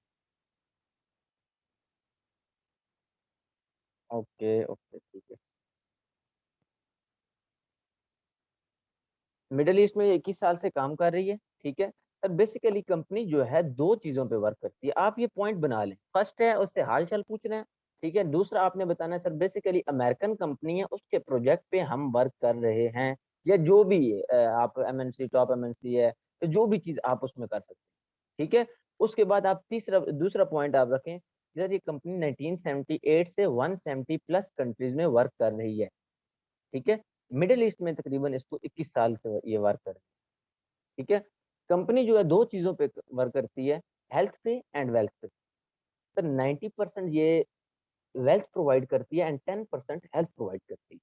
ओके ओके ठीक है। मिडिल ईस्ट में 21 साल से काम कर रही है, ठीक है सर। बेसिकली कंपनी जो है दो चीजों पे वर्क करती है, आप ये पॉइंट बना लें। फर्स्ट है उससे हाल चाल पूछना है, ठीक है। दूसरा आपने बताना है सर बेसिकली अमेरिकन कंपनी है, उसके प्रोजेक्ट पे हम वर्क कर रहे हैं, या जो भी आप एमएनसी टॉप एमएनसी है, तो जो भी चीज आप उसमें कर सकते हैं, ठीक है। उसके बाद आप दूसरा पॉइंट आप रखें, सर ये कंपनी 1978 से 170 प्लस कंट्रीज में वर्क कर रही है, ठीक है। मिडिल ईस्ट में तकरीबन इसको 21 साल से ये वर्क कर, ठीक है। कंपनी जो है दो चीजों पे वर्क करती है, हेल्थ पे एंड वेल्थ पे। तो 90% ये वेल्थ प्रोवाइड करती है एंड 10% हेल्थ प्रोवाइड करती है,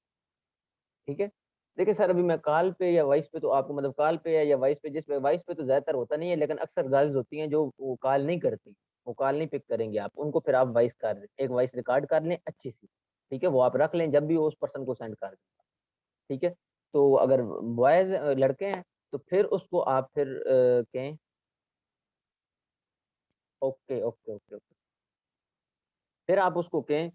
ठीक है। देखिए सर अभी मैं कॉल पे या वॉइस पे, तो आपको मतलब कॉल पे या वॉइस पे, जिस पे वॉइस पे तो ज्यादातर होता नहीं है, लेकिन अक्सर गर्ल्स होती हैं जो वो कॉल नहीं करती, वो कॉल नहीं पिक करेंगे आप उनको, फिर आप वॉइस कर एक वॉइस रिकॉर्ड कर लें अच्छी सी, ठीक है। वो आप रख लें, जब भी वो उस पर्सन को सेंड कर दें, ठीक है। तो अगर बॉयज लड़के हैं तो फिर उसको आप फिर कहें ओके ओके ओके ओके, फिर आप उसको कहें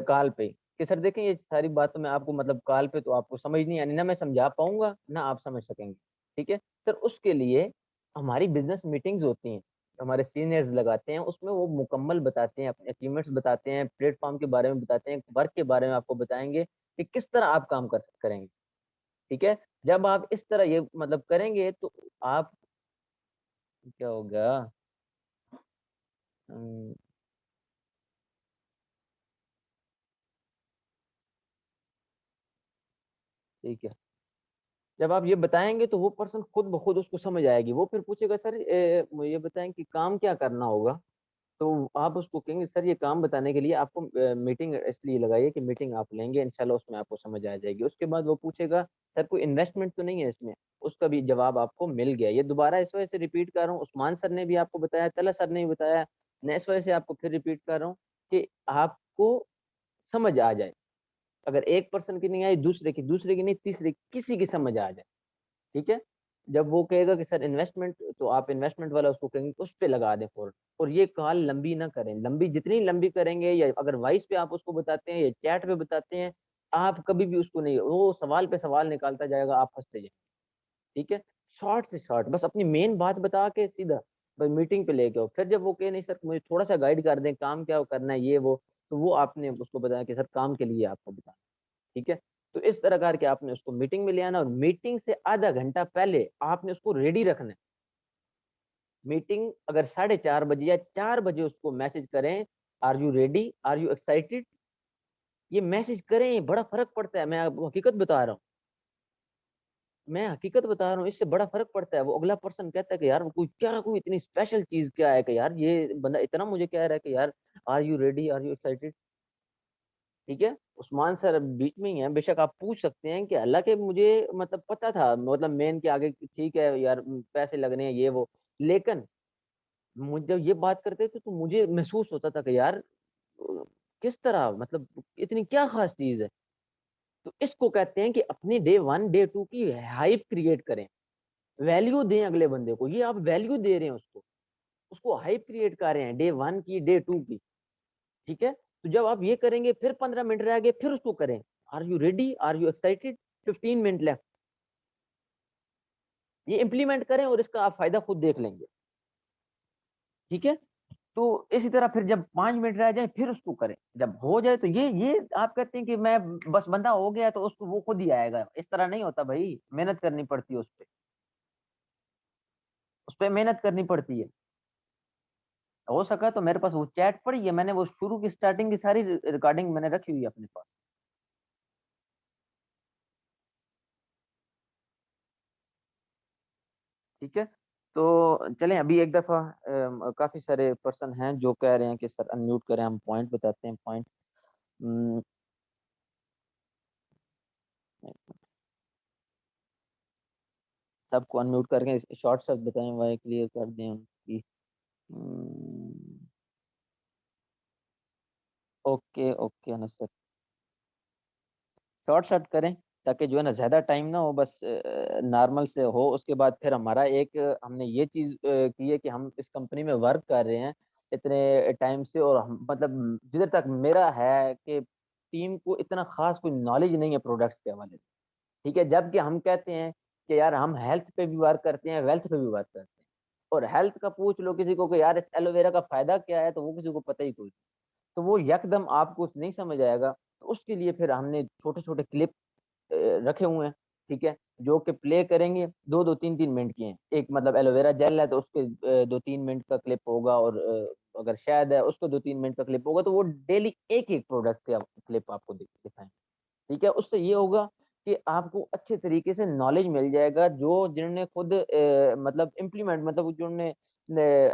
कॉल पे कि सर देखें ये सारी बात तो मैं आपको मतलब कॉल पे तो आपको समझ नहीं आनी, ना मैं समझा पाऊंगा ना आप समझ सकेंगे, ठीक है सर। उसके लिए हमारी बिजनेस मीटिंग्स होती हैं, हमारे सीनियर्स लगाते हैं, उसमें वो मुकम्मल बताते हैं, अपने अचीवमेंट्स बताते हैं, प्लेटफॉर्म के बारे में बताते हैं, वर्क के बारे में आपको बताएंगे कि किस तरह आप काम करेंगे, ठीक है। जब आप इस तरह ये मतलब करेंगे तो आप क्या होगा, हम्म, ठीक है। जब आप ये बताएंगे तो वो पर्सन खुद ब खुद उसको समझ आएगी, वो फिर पूछेगा सर मुझे ये बताएं कि काम क्या करना होगा। तो आप उसको कहेंगे सर ये काम बताने के लिए आपको मीटिंग इसलिए लगाइए कि मीटिंग आप लेंगे, इंशाल्लाह उसमें आपको समझ आ जाएगी। उसके बाद वो पूछेगा सर कोई इन्वेस्टमेंट तो नहीं है इसमें, उसका भी जवाब आपको मिल गया। ये दोबारा इस वजह से रिपीट कर रहा हूँ, उस्मान सर ने भी आपको बताया, तला सर ने भी बताया, मैं इस वजह से आपको फिर रिपीट कर रहा हूँ कि आपको समझ आ जाए। अगर एक पर्सन की नहीं आई, दूसरे की नहीं, तीसरे किसी की समझ आ जाए, ठीक है। जब वो कहेगा कि सर इन्वेस्टमेंट, तो आप इन्वेस्टमेंट वाला उसको कहेंगे उस पे लगा दें फौरन। और ये कॉल लंबी ना करें, लंबी जितनी लंबी करेंगे, या अगर वॉइस पे आप उसको बताते हैं या चैट पे बताते हैं, आप कभी भी उसको नहीं, वो सवाल पे सवाल निकालता जाएगा, आप फंसते जाएंगे, ठीक है। शॉर्ट से शॉर्ट बस अपनी मेन बात बता के सीधा बस मीटिंग पे लेके आओ। फिर जब वो कहे नहीं सर मुझे थोड़ा सा गाइड कर दें, काम क्या करना है ये वो, तो वो आपने उसको बताया कि सर काम के लिए आपको बताना, ठीक है। तो इस तरह करके आपने उसको मीटिंग में ले आना, और मीटिंग से आधा घंटा पहले आपने उसको रेडी रखना है। मीटिंग अगर 4:30 बजे या 4 बजे उसको मैसेज करें, are you ready, are you excited, ये मैसेज करें, बड़ा फर्क पड़ता है। मैं आपको हकीकत बता रहा हूँ, मैं हकीकत बता रहा हूँ, इससे बड़ा फर्क पड़ता है। वो अगला पर्सन कहता है कि यार कोई इतनी स्पेशल चीज क्या है कि यार ये बंदा इतना मुझे कह रहा है कि यार are you ready, are you excited, ठीक है। उस्मान सर बीच में ही हैं, बेशक आप पूछ सकते हैं कि हालांकि मुझे मतलब पता था, मतलब मेन के आगे ठीक है यार पैसे लगने हैं ये वो, लेकिन मुझे जब ये बात करते थे तो मुझे महसूस होता था कि यार किस तरह मतलब इतनी क्या खास चीज है। तो इसको कहते हैं कि अपनी डे 1 डे 2 की हाइप क्रिएट करें, वैल्यू दें अगले बंदे को। ये आप वैल्यू दे रहे हैं उसको, उसको हाइप क्रिएट कर रहे हैं डे 1 की डे 2 की, ठीक है। तो जब आप ये करेंगे, फिर 15 मिनट रह गए, फिर उसको करें are you ready, are you excited, 15 minute left. ये इंप्लीमेंट करें और इसका आप फायदा खुद देख लेंगे, ठीक है। तो इसी तरह फिर जब 5 मिनट रह जाए फिर उसको करें, जब हो जाए तो ये आप कहते हैं कि मैं बस बंदा हो गया तो उसको वो खुद ही आएगा, इस तरह नहीं होता भाई, मेहनत करनी पड़ती है उस पे मेहनत करनी पड़ती है। हो सका तो मेरे पास वो चैट पड़ी है, मैंने वो शुरू की स्टार्टिंग की सारी रिकॉर्डिंग मैंने रखी हुई है अपने पास, ठीक है। तो चलें अभी एक दफा काफी सारे पर्सन हैं जो कह रहे हैं कि सर अनम्यूट करें, हम पॉइंट बताते हैं पॉइंट। सबको अनम्यूट करके शॉर्ट शब्द बताएं, वाई क्लियर कर दें उनकी। Okay okay Anas sir, short short करें ताकि जो है ना ज्यादा टाइम ना हो, बस नॉर्मल से हो। उसके बाद फिर हमारा एक हमने ये चीज की है कि हम इस कंपनी में वर्क कर रहे हैं इतने टाइम से, और हम मतलब जिधर तक मेरा है कि टीम को इतना खास कोई नॉलेज नहीं है प्रोडक्ट्स के हवाले से, ठीक है। जबकि हम कहते हैं कि यार हम हेल्थ पे भी वर्क करते हैं, वेल्थ पे भी वर्क करते हैं, और हेल्थ का पूछ लो किसी को कि यार इस एलोवेरा का फायदा क्या है, तो वो किसी को पता ही कोई, तो वो यकदम आपको नहीं समझ आएगा। तो उसके लिए फिर हमने छोटे छोटे क्लिप रखे हुए हैं, ठीक है, जो कि प्ले करेंगे 2-2 3-3 मिनट के हैं। एक मतलब एलोवेरा जेल है तो उसके 2-3 मिनट का क्लिप होगा, और अगर शहद है उसको 2-3 मिनट का क्लिप होगा, तो वो डेली एक एक प्रोडक्ट का क्लिप आपको दिखाएंगे, ठीक है। उससे ये होगा कि आपको अच्छे तरीके से नॉलेज मिल जाएगा, जो जिन्होंने खुद मतलब इम्प्लीमेंट मतलब जिन्होंने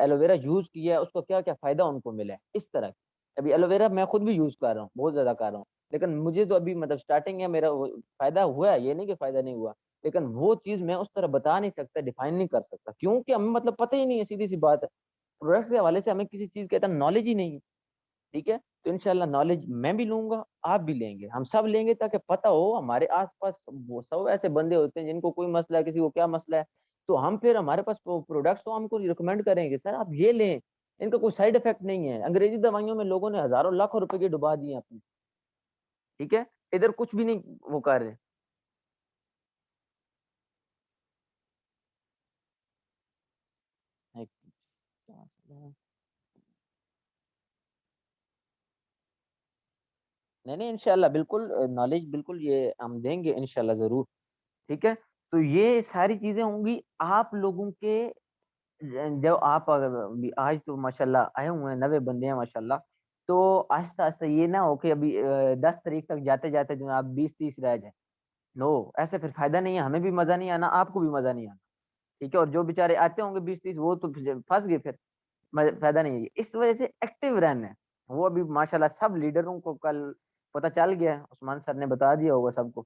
एलोवेरा यूज किया है उसको क्या क्या फायदा उनको मिला है, इस तरह। अभी एलोवेरा मैं खुद भी यूज कर रहा हूँ, बहुत ज्यादा कर रहा हूँ, लेकिन मुझे तो अभी मतलब स्टार्टिंग है, मेरा फायदा हुआ है, ये नहीं कि फायदा नहीं हुआ, लेकिन वो चीज मैं उस तरह बता नहीं सकता, डिफाइन नहीं कर सकता, क्योंकि हमें मतलब पता ही नहीं है, सीधी सी बात है। प्रोडक्ट के हवाले से हमें किसी चीज का इतना नॉलेज ही नहीं है, ठीक है। तो इंशाल्लाह नॉलेज मैं भी लूंगा, आप भी लेंगे, हम सब लेंगे, ताकि पता हो हमारे आसपास वो सब ऐसे बंदे होते हैं जिनको कोई मसला है, किसी को क्या मसला है, तो हम फिर हमारे पास प्रोडक्ट्स तो हमको रिकमेंड करेंगे, सर आप ये लें, इनका कोई साइड इफेक्ट नहीं है। अंग्रेजी दवाइयों में लोगों ने हजारों लाखों रुपए की डुबा दिए अपने, ठीक है, इधर कुछ भी नहीं वो कर रहे। नहीं नहीं इंशाल्लाह बिल्कुल नॉलेज बिल्कुल ये हम देंगे इंशाल्लाह जरूर, ठीक है। तो ये सारी चीजें होंगी आप लोगों के जब आप अगर आज तो माशाल्लाह आए हुए हैं 90 बंदे हैं माशाल्लाह, तो आहिस्ता आहिस्ता ये ना हो कि अभी 10 तारीख तक जाते जाते जो आप 20-30 रह जाए, नो, ऐसे फिर फायदा नहीं है, हमें भी मजा नहीं आना, आपको भी मजा नहीं आना, ठीक है। और जो बेचारे आते होंगे 20-30 वो तो फंस गए, फिर फायदा नहीं है। इस वजह से एक्टिव रहना है। वो अभी माशाल्लाह सब लीडरों को कल पता चल गया है, उस्मान सर ने बता दिया होगा सबको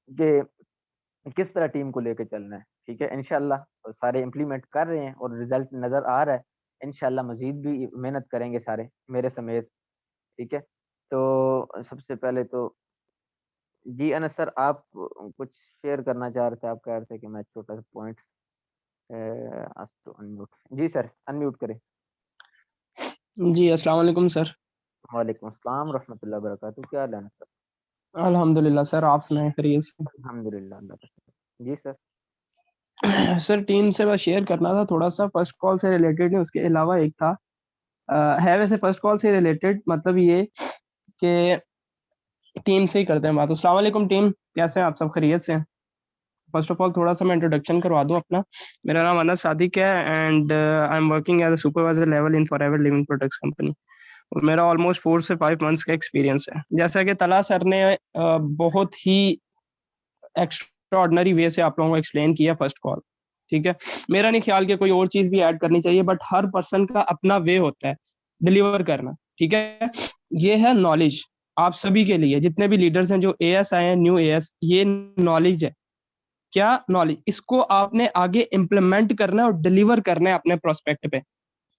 कि किस तरह टीम को लेके चलना है, ठीक है। इंशाल्लाह सारे इम्प्लीमेंट कर रहे हैं और रिजल्ट नजर आ रहा है। इंशाल्लाह मजीद भी मेहनत करेंगे सारे मेरे समेत, ठीक है। तो सबसे पहले तो जी अनस सर, आप कुछ शेयर करना चाह रहे थे, आप कह रहे थे कि मैं छोटा सा पॉइंट तो अनम्यूट, जी सर अनम्यूट करें। जी अस्सलाम वालेकुम सर। वालेकुम अस्सलाम रहमतुल्लाहि व बरकातहू, क्या हाल है अनस सर? अल्हम्दुलिल्लाह सर, आप सुनाएं खैरियत से? अल्हम्दुलिल्लाह, अल्लाह का शुक्र। जी सर। सर टीम से बस शेयर करना था थोड़ा सा, फर्स्ट कॉल से रिलेटेड नहीं, उसके अलावा एक था है वैसे फर्स्ट कॉल से रिलेटेड, मतलब ये कि टीम से ही करते हैं बात। अस्सलाम वालेकुम टीम, कैसे हैं आप सब, खैरियत से हैं? फर्स्ट ऑफ ऑल थोड़ा सा मैं इंट्रोडक्शन करवा दूं अपना। मेरा नाम अनस सादिक है and I am working as a supervisor level in Forever Living Products company, और मेरा ऑलमोस्ट 4 से 5 मंथ्स का एक्सपीरियंस है। जैसा कि तला सर ने बहुत ही एक्स्ट्रा ऑर्डिनरी वे से आप लोगों को एक्सप्लेन किया फर्स्ट कॉल, ठीक है। मेरा नहीं ख्याल कि कोई और चीज भी ऐड करनी चाहिए, बट हर पर्सन का अपना वे होता है डिलीवर करना, ठीक है। ये है नॉलेज आप सभी के लिए, जितने भी लीडर्स हैं जो एएस आए हैं, न्यू एएस, ये नॉलेज है। क्या नॉलेज, इसको आपने आगे इम्प्लीमेंट करना है और डिलीवर करना है अपने प्रोस्पेक्ट पे।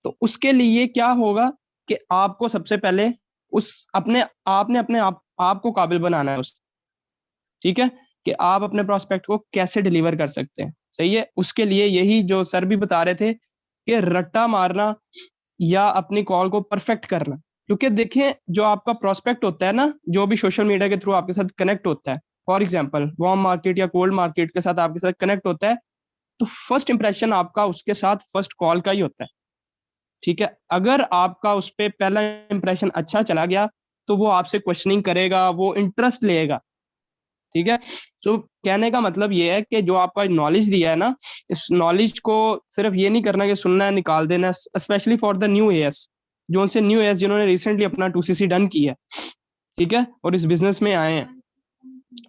तो उसके लिए क्या होगा कि आपको सबसे पहले उस अपने आपने अपने आप को काबिल बनाना है उस, ठीक है, कि आप अपने प्रोस्पेक्ट को कैसे डिलीवर कर सकते हैं, सही है। उसके लिए यही जो सर भी बता रहे थे कि रट्टा मारना या अपनी कॉल को परफेक्ट करना, क्योंकि देखिए जो आपका प्रोस्पेक्ट होता है ना, जो भी सोशल मीडिया के थ्रू आपके साथ कनेक्ट होता है, फॉर एग्जांपल वार्म मार्केट या कोल्ड मार्केट के साथ आपके साथ कनेक्ट होता है, तो फर्स्ट इंप्रेशन आपका उसके साथ फर्स्ट कॉल का ही होता है, ठीक है। अगर आपका उस पर पहला इंप्रेशन अच्छा चला गया तो वो आपसे क्वेश्चनिंग करेगा, वो इंटरेस्ट लेगा, ठीक है। तो कहने का मतलब ये है कि जो आपका नॉलेज दिया है ना, इस नॉलेज को सिर्फ ये नहीं करना कि सुनना है निकाल देना, specially for the new as, जो उनसे न्यू एएस जिन्होंने रिसेंटली अपना 2cc डन किया है, ठीक है, और इस बिजनेस में आए हैं।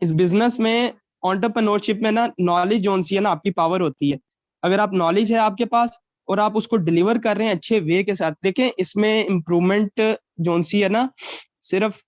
इस बिजनेस में एंटरप्रेन्योरशिप में ना नॉलेज जो सी है ना आपकी पावर होती है। अगर आप नॉलेज है आपके पास और आप उसको डिलीवर कर रहे हैं अच्छे वे के साथ, देखें इसमें इम्प्रूवमेंट जो सी है ना, सिर्फ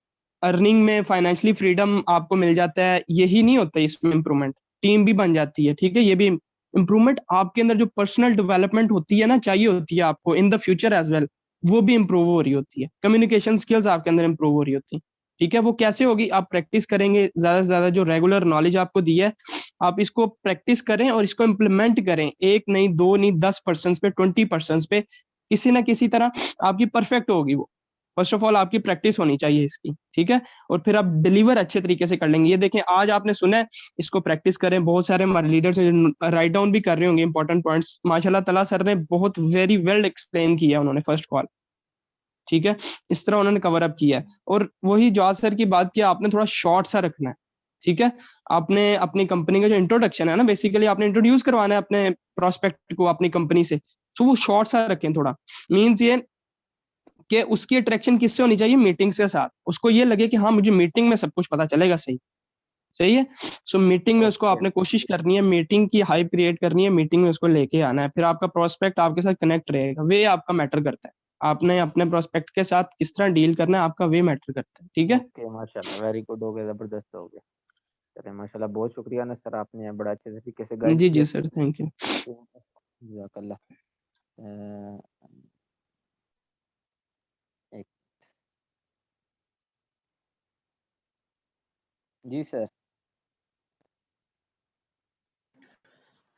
अर्निंग में फाइनेंशियली फ्रीडम आपको मिल जाता है, यही नहीं होता इसमें इम्प्रूवमेंट। टीम भी बन जाती है, ठीक है। ये भी इम्प्रूवमेंट आपके अंदर जो पर्सनल डेवलपमेंट होती है ना, चाहिए होती है आपको in the future as well, वो भी इम्प्रूव हो रही होती है। कम्युनिकेशन स्किल्स आपके अंदर इम्प्रूव हो रही होती है, ठीक है। वो कैसे होगी? आप प्रैक्टिस करेंगे ज्यादा से ज्यादा, जो रेगुलर नॉलेज आपको दी है आप इसको प्रैक्टिस करें और इसको इम्प्लीमेंट करें, 1 नहीं 2 नहीं 10% पे, 20% पे, किसी ना किसी तरह आपकी परफेक्ट होगी वो। फर्स्ट ऑफ ऑल आपकी प्रैक्टिस होनी चाहिए इसकी, ठीक है। और फिर आप डिलीवर अच्छे तरीके से कर लेंगे। ये देखें, आज आपने सुना है, इसको प्रैक्टिस करें। बहुत सारे हमारे लीडर्स राइट डाउन भी कर रहे होंगे इंपॉर्टेंट पॉइंट्स। माशाल्लाह ताला सर ने बहुत वेरी वेल एक्सप्लेन किया उन्होंने फर्स्ट कॉल, ठीक है। इस तरह उन्होंने कवर अप किया है। और वही जॉज सर की बात किया, आपने थोड़ा शॉर्ट सा रखना है, ठीक है। आपने अपनी कंपनी का जो इंट्रोडक्शन है ना, बेसिकली आपने इंट्रोड्यूस करवाना है अपने प्रोस्पेक्ट को अपनी कंपनी से, तो वो शॉर्ट सा रखें थोड़ा। मीन्स ये कि उसकी अट्रैक्शन किससे होनी चाहिए? मीटिंग्स के साथ। उसको ये लगे कि हाँ, मुझे मीटिंग में सब कुछ पता चलेगा, सही सही है। सो मीटिंग में उसको ओके आपने कोशिश करनी है, मीटिंग की हाइप क्रिएट करनी है, मीटिंग में उसको लेके आना है। फिर आपका प्रोस्पेक्ट आपके साथ कनेक्ट रहेगा, वे आपका मैटर करता है। आपने अपने प्रोस्पेक्ट के साथ किस तरह डील करना है, आपका वे मैटर करता है, ठीक है। ओके, माशाल्लाह, वेरी गुड हो गया, जबरदस्त हो गया। चलिए माशाल्लाह, बहुत शुक्रिया ना सर, आपने बड़ा अच्छे तरीके से गाइड जी किया। जी सर, थैंक यू। जज़ाकल्लाह। एक जी सर।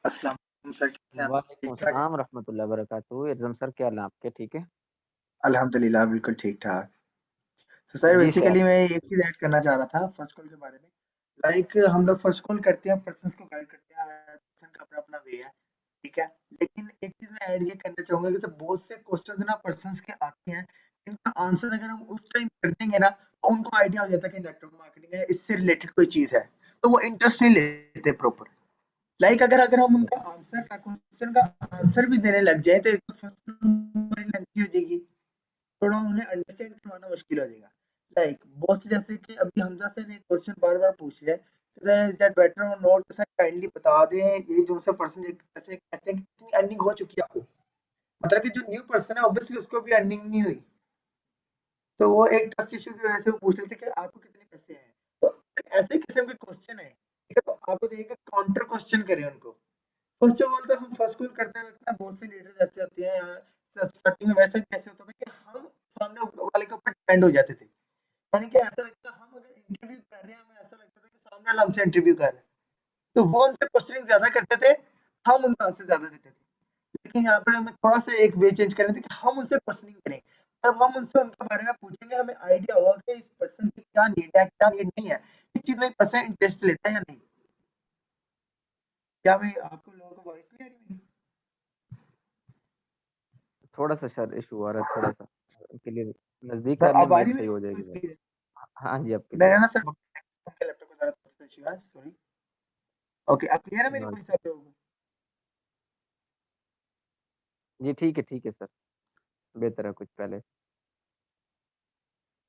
अस्सलाम वालेकुम सर, कैसे हैं आप? वालेकुम ठीक-ठाक? अस्सलाम रहमतुल्लाहि व बरकातहू। इरज़म सर, क्या हाल है आपके? ठीक है? अल्हम्दुलिल्लाह बिल्कुल ठीक-ठाक। तो सर जी सर। बेसिकली मैं एक चीज़ ऐड करना चाह रहा था फर्स्ट कॉल के बारे में। लाइक हम लोग फर्स्ट कॉल करते हैं, पर्सन्स को गाइड करते हैं, हर पर्सन का अपना-अपना वे है, ठीक है? लेकिन एक चीज़ मैं ऐड ये करना चाहूँगा कि तो बहुत से क्वेश्चंस ना पर्सन्स के आते हैं, इनका आंसर अगर हम उस टाइम कर देंगे ना, तो उनको आइडिया हो जाता है कि नेटवर्क मार्केटिंग है, इससे रिलेटेड कोई चीज़ है। तो वो इंटरेस्ट नहीं लेते प्रॉपर। लाइक अगर अगर हम उनका आंसर का क्वेश्चन का आंसर भी देने लग जाए तो एक तो फर्स्ट लेंथी हो जाएगी, थोड़ा उन्हें अंडरस्टैंड करवाना मुश्किल हो जाएगा। लाइक बहुत से जैसे कि अभी हमजा से ने क्वेश्चन बार-बार पूछ लिया, सर इज दैट बेटर और नॉट, सर काइंडली बता दें ये जो सा पर्सन ऐसे कहते हैं कितनी अर्निंग हो चुकी है आपको, मतलब कि जो न्यू पर्सन है ऑब्वियसली उसको भी अर्निंग नहीं हुई, तो वो एक ट्रस्ट इश्यू की वजह से वो पूछ रहे थे कि आपको कितने पैसे हैं। तो ऐसे किस्म के क्वेश्चन है, ठीक है। तो आपको चाहिए कि काउंटर क्वेश्चन करें उनको। फर्स्ट ऑफ ऑल तो हम फर्स्ट कॉल करते वक्त ना बहुत से लीडर्स ऐसे होते हैं यार, स्टार्टिंग में वैसे कैसे होता था कि हम सामने वाले के ऊपर डिपेंड हो जाते थे, यानी कि ऐसा लगता था हम अगर इंटरव्यू कर रहे हैं हमें ऐसा लगता था कि सामने वाला हमसे इंटरव्यू कर रहा है, तो वो हमसे क्वेश्चनिंग ज्यादा करते थे, हम उनका आंसर ज्यादा देते थे। लेकिन यहाँ पर हमें थोड़ा सा एक वे चेंज करना था कि हम उनसे क्वेश्चनिंग करें, तब हम उनसे उनके बारे में पूछेंगे, हमें आइडिया होगा कि इस पर्सन की क्या नीड है क्या नीड नहीं है, इस चीज में पर्सन इंटरेस्ट लेता है या नहीं। क्या भाई आपको लोगों को वॉइस नहीं आ रही मेरी? थोड़ा सा सर इशू आ रहा है, थोड़ा सा क्लियर नज़दीक सर कर लें, अब आ रही माइक सही मेरी हो जाएगी बात। वॉइस? हाँ जी, अब क्लियर मेरा है। ना सर उनके लैपटॉप को ज़रा इश्यू है, सॉरी। ओके, अब क्लियर है मेरी हाँ वॉइस आप लोगों को? जी, ठीक है सर, बेहतर है कुछ पहले।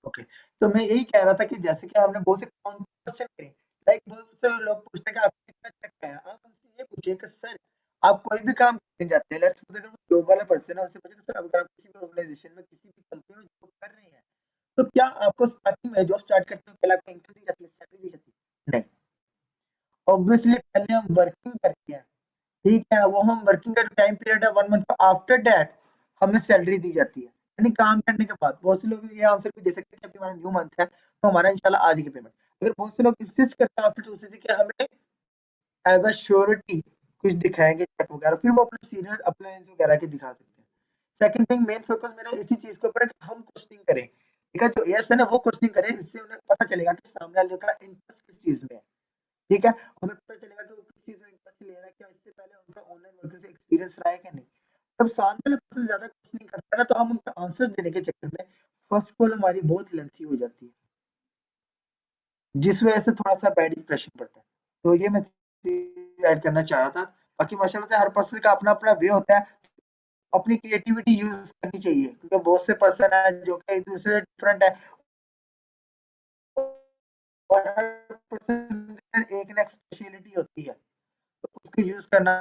ओके, तो मैं यही कह रहा था कि जैसे कि हमने बहुत से क्वेश्चन करे, लाइक बहुत से लोग पूछते हैं कि आपको कितना चेक है, आप उनसे ये पूछिए कि सर आप कोई भी काम करने जाते हैं, लेट्स सपोज अगर वो जॉब वाला पर्सन है, उनसे पूछिए कि सर अगर आप किसी भी ऑर्गेनाइजेशन में किसी भी कंपनी में जॉब कर रहे हैं, तो क्या आपको स्टार्टिंग में जॉब स्टार्ट करते हो पहले आपको इनकम दी जाती है, सैलरी दी जाती है? नहीं, ऑब्वियसली पहले हम वर्किंग करते हैं, ठीक है। वो हम वर्किंग का टाइम पीरियड है 1 मंथ का, आफ्टर दैट हमें सैलरी दी जाती है, यानी काम करने के बाद। बहुत से लोग ये आंसर भी दे सकते हैं कि अभी हमारा न्यू मंथ है तो हमारा इंशाल्लाह आज की पेमेंट। अगर बहुत से लोग इंसिस्ट करते हैं आफ्टर 2 से कि हमें एज अ श्योरिटी कुछ दिखाएंगे चेक वगैरह, फिर वो अपने सीनियर अपने वगैरह के दिखा सकते हैं। सेकंड थिंग, मेन फोकस मेरा इसी चीज के ऊपर है कि हम क्वेश्चनिंग करें, ठीक है। जो यस है ना वो क्वेश्चनिंग करें, इससे उन्हें पता चलेगा कि सामने वाले का इंटरेस्ट किस चीज में है, ठीक है। हमें पता चलेगा कि वो किस चीज में इंटरेस्ट ले रहा है, क्या इससे पहले उनका ऑनलाइन वर्किंग से एक्सपीरियंस रहा है कि नहीं। तब सामने वाले पर्सन ज्यादा क्वेश्चनिंग करता है ना, तो हम उनका आंसर देने के चक्कर में फर्स्ट कॉल हमारी बहुत लेंथी हो जाती है, जिस वजह से थोड़ा सा बैड इंप्रेशन पड़ता है। तो ये मैं ऐड करना चाह रहा था। बाकी माशाल्लाह से हर पर्सन का अपना अपना वे होता है, अपनी क्रिएटिविटी यूज करनी चाहिए, क्योंकि बहुत से पर्सन है जो कि एक दूसरे से डिफरेंट है, और हर पर्सन एक ना स्पेशलिटी होती है, तो उसको यूज करना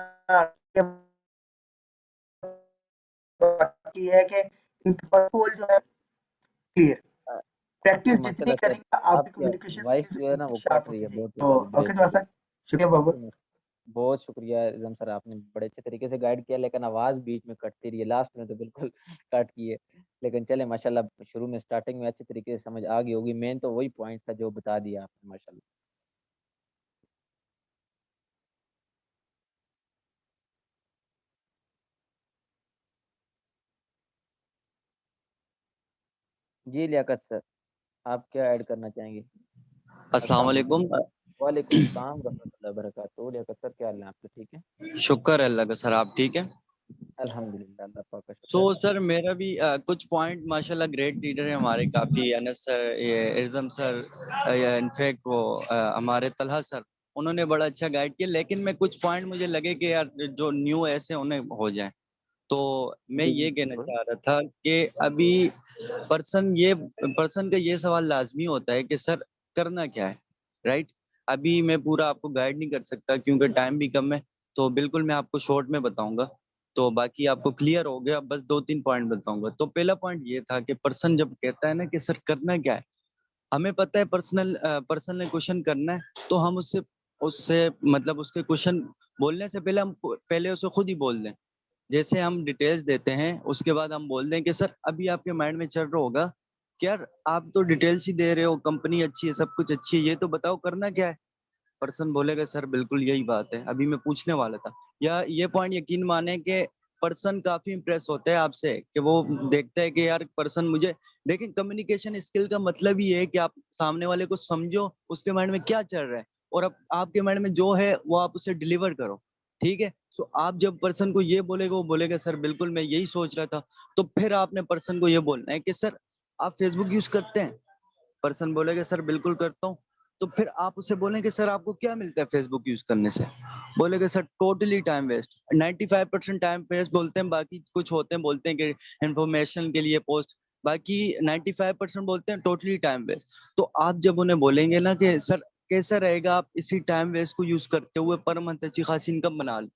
बाकी है कि इंटरपोल जो है क्लियर, प्रैक्टिस जितनी माशाल्लाह सर, करेंगे आपकी आपकी कम्युनिकेशन वॉइस स्किल्स जो है ना उतनी वो शार्प कट रही होती है, जाएगी। बहुत तो ब्रेक ओके हो तो रही सर शुक्रिया बाबू। है। बहुत शुक्रिया इज़म सर, आपने बड़े अच्छे तरीके से गाइड किया, लेकिन आवाज़ बीच में कटती रही है, लास्ट में तो बिल्कुल कट की है। लेकिन चलें माशाल्लाह शुरू में स्टार्टिंग में अच्छे तरीके से समझ आ गई होगी, मेन तो वही पॉइंट था जो बता दिया आपने माशाल्लाह। जी लियाकत सर, आप क्या ऐड करना चाहेंगे? अस्सलाम वालेकुम। वालेकुम अस्सलाम रहमतुल्लाहि व बरकातहू। लियाकत सर क्या हाल है आपके, ठीक है? शुक्र है अल्लाह का। सर आप ठीक है? अल्हम्दुलिल्लाह, अल्लाह पाक का तो शुक्र। सर मेरा भी कुछ पॉइंट माशाल्लाह ग्रेट लीडर है हमारे काफ़ी, अनस सर, ये इज़म सर, इनफैक्ट वो हमारे तलहा सर, उन्होंने बड़ा अच्छा गाइड किया। लेकिन मैं कुछ पॉइंट मुझे लगे कि यार जो न्यू ऐसे उन्हें हो जाए, तो मैं जी, ये जी, कहना बिल्कुल। चाह रहा था कि अभी पर्सन का ये सवाल लाजमी होता है कि सर करना क्या है, राइट? अभी मैं पूरा आपको गाइड नहीं कर सकता क्योंकि टाइम भी कम है, तो बिल्कुल मैं आपको शॉर्ट में बताऊंगा। तो बाकी आपको क्लियर हो गया, बस 2-3 पॉइंट बताऊंगा। तो पहला पॉइंट ये था कि पर्सन जब कहता है ना कि सर करना क्या है, हमें पता है पर्सन ने क्वेश्चन करना है, तो हम उससे उससे मतलब उसके क्वेश्चन बोलने से पहले हम पहले उसे खुद ही बोल दें। जैसे हम डिटेल्स देते हैं, उसके बाद हम बोल दें कि सर अभी आपके माइंड में चल रहा होगा कि यार आप तो डिटेल्स ही दे रहे हो, कंपनी अच्छी है, सब कुछ अच्छी है, ये तो बताओ करना क्या है? पर्सन बोलेगा सर बिल्कुल यही बात है, अभी मैं पूछने वाला था। या ये पॉइंट यकीन माने कि पर्सन काफी इंप्रेस होता है आपसे, कि वो देखता है कि यार पर्सन मुझे देखिए, कम्युनिकेशन स्किल का मतलब ही है कि आप सामने वाले को समझो, उसके माइंड में क्या चल रहा है, और अब आपके माइंड में जो है वो आप उसे डिलीवर करो। ठीक है, सो आप जब पर्सन को ये बोलेगा, वो बोलेगा सर बिल्कुल मैं यही सोच रहा था, तो फिर आपने पर्सन को ये बोलना है कि सर आप फेसबुक यूज करते हैं? पर्सन बोलेगा सर बिल्कुल करता हूँ। तो फिर आप उससे बोलें कि सर आपको क्या मिलता है फेसबुक यूज करने से? बोलेगा sir totally time waste. 95% time waste बोलते हैं, बाकी कुछ होते हैं बोलते हैं कि इंफॉर्मेशन के लिए पोस्ट, बाकी 95% बोलते हैं टोटली टाइम वेस्ट। तो आप जब उन्हें बोलेंगे ना कि सर कैसा रहेगा आप इसी टाइम वेस्ट को यूज करते हुए पर मंथ अच्छी खासी इनकम बना ले,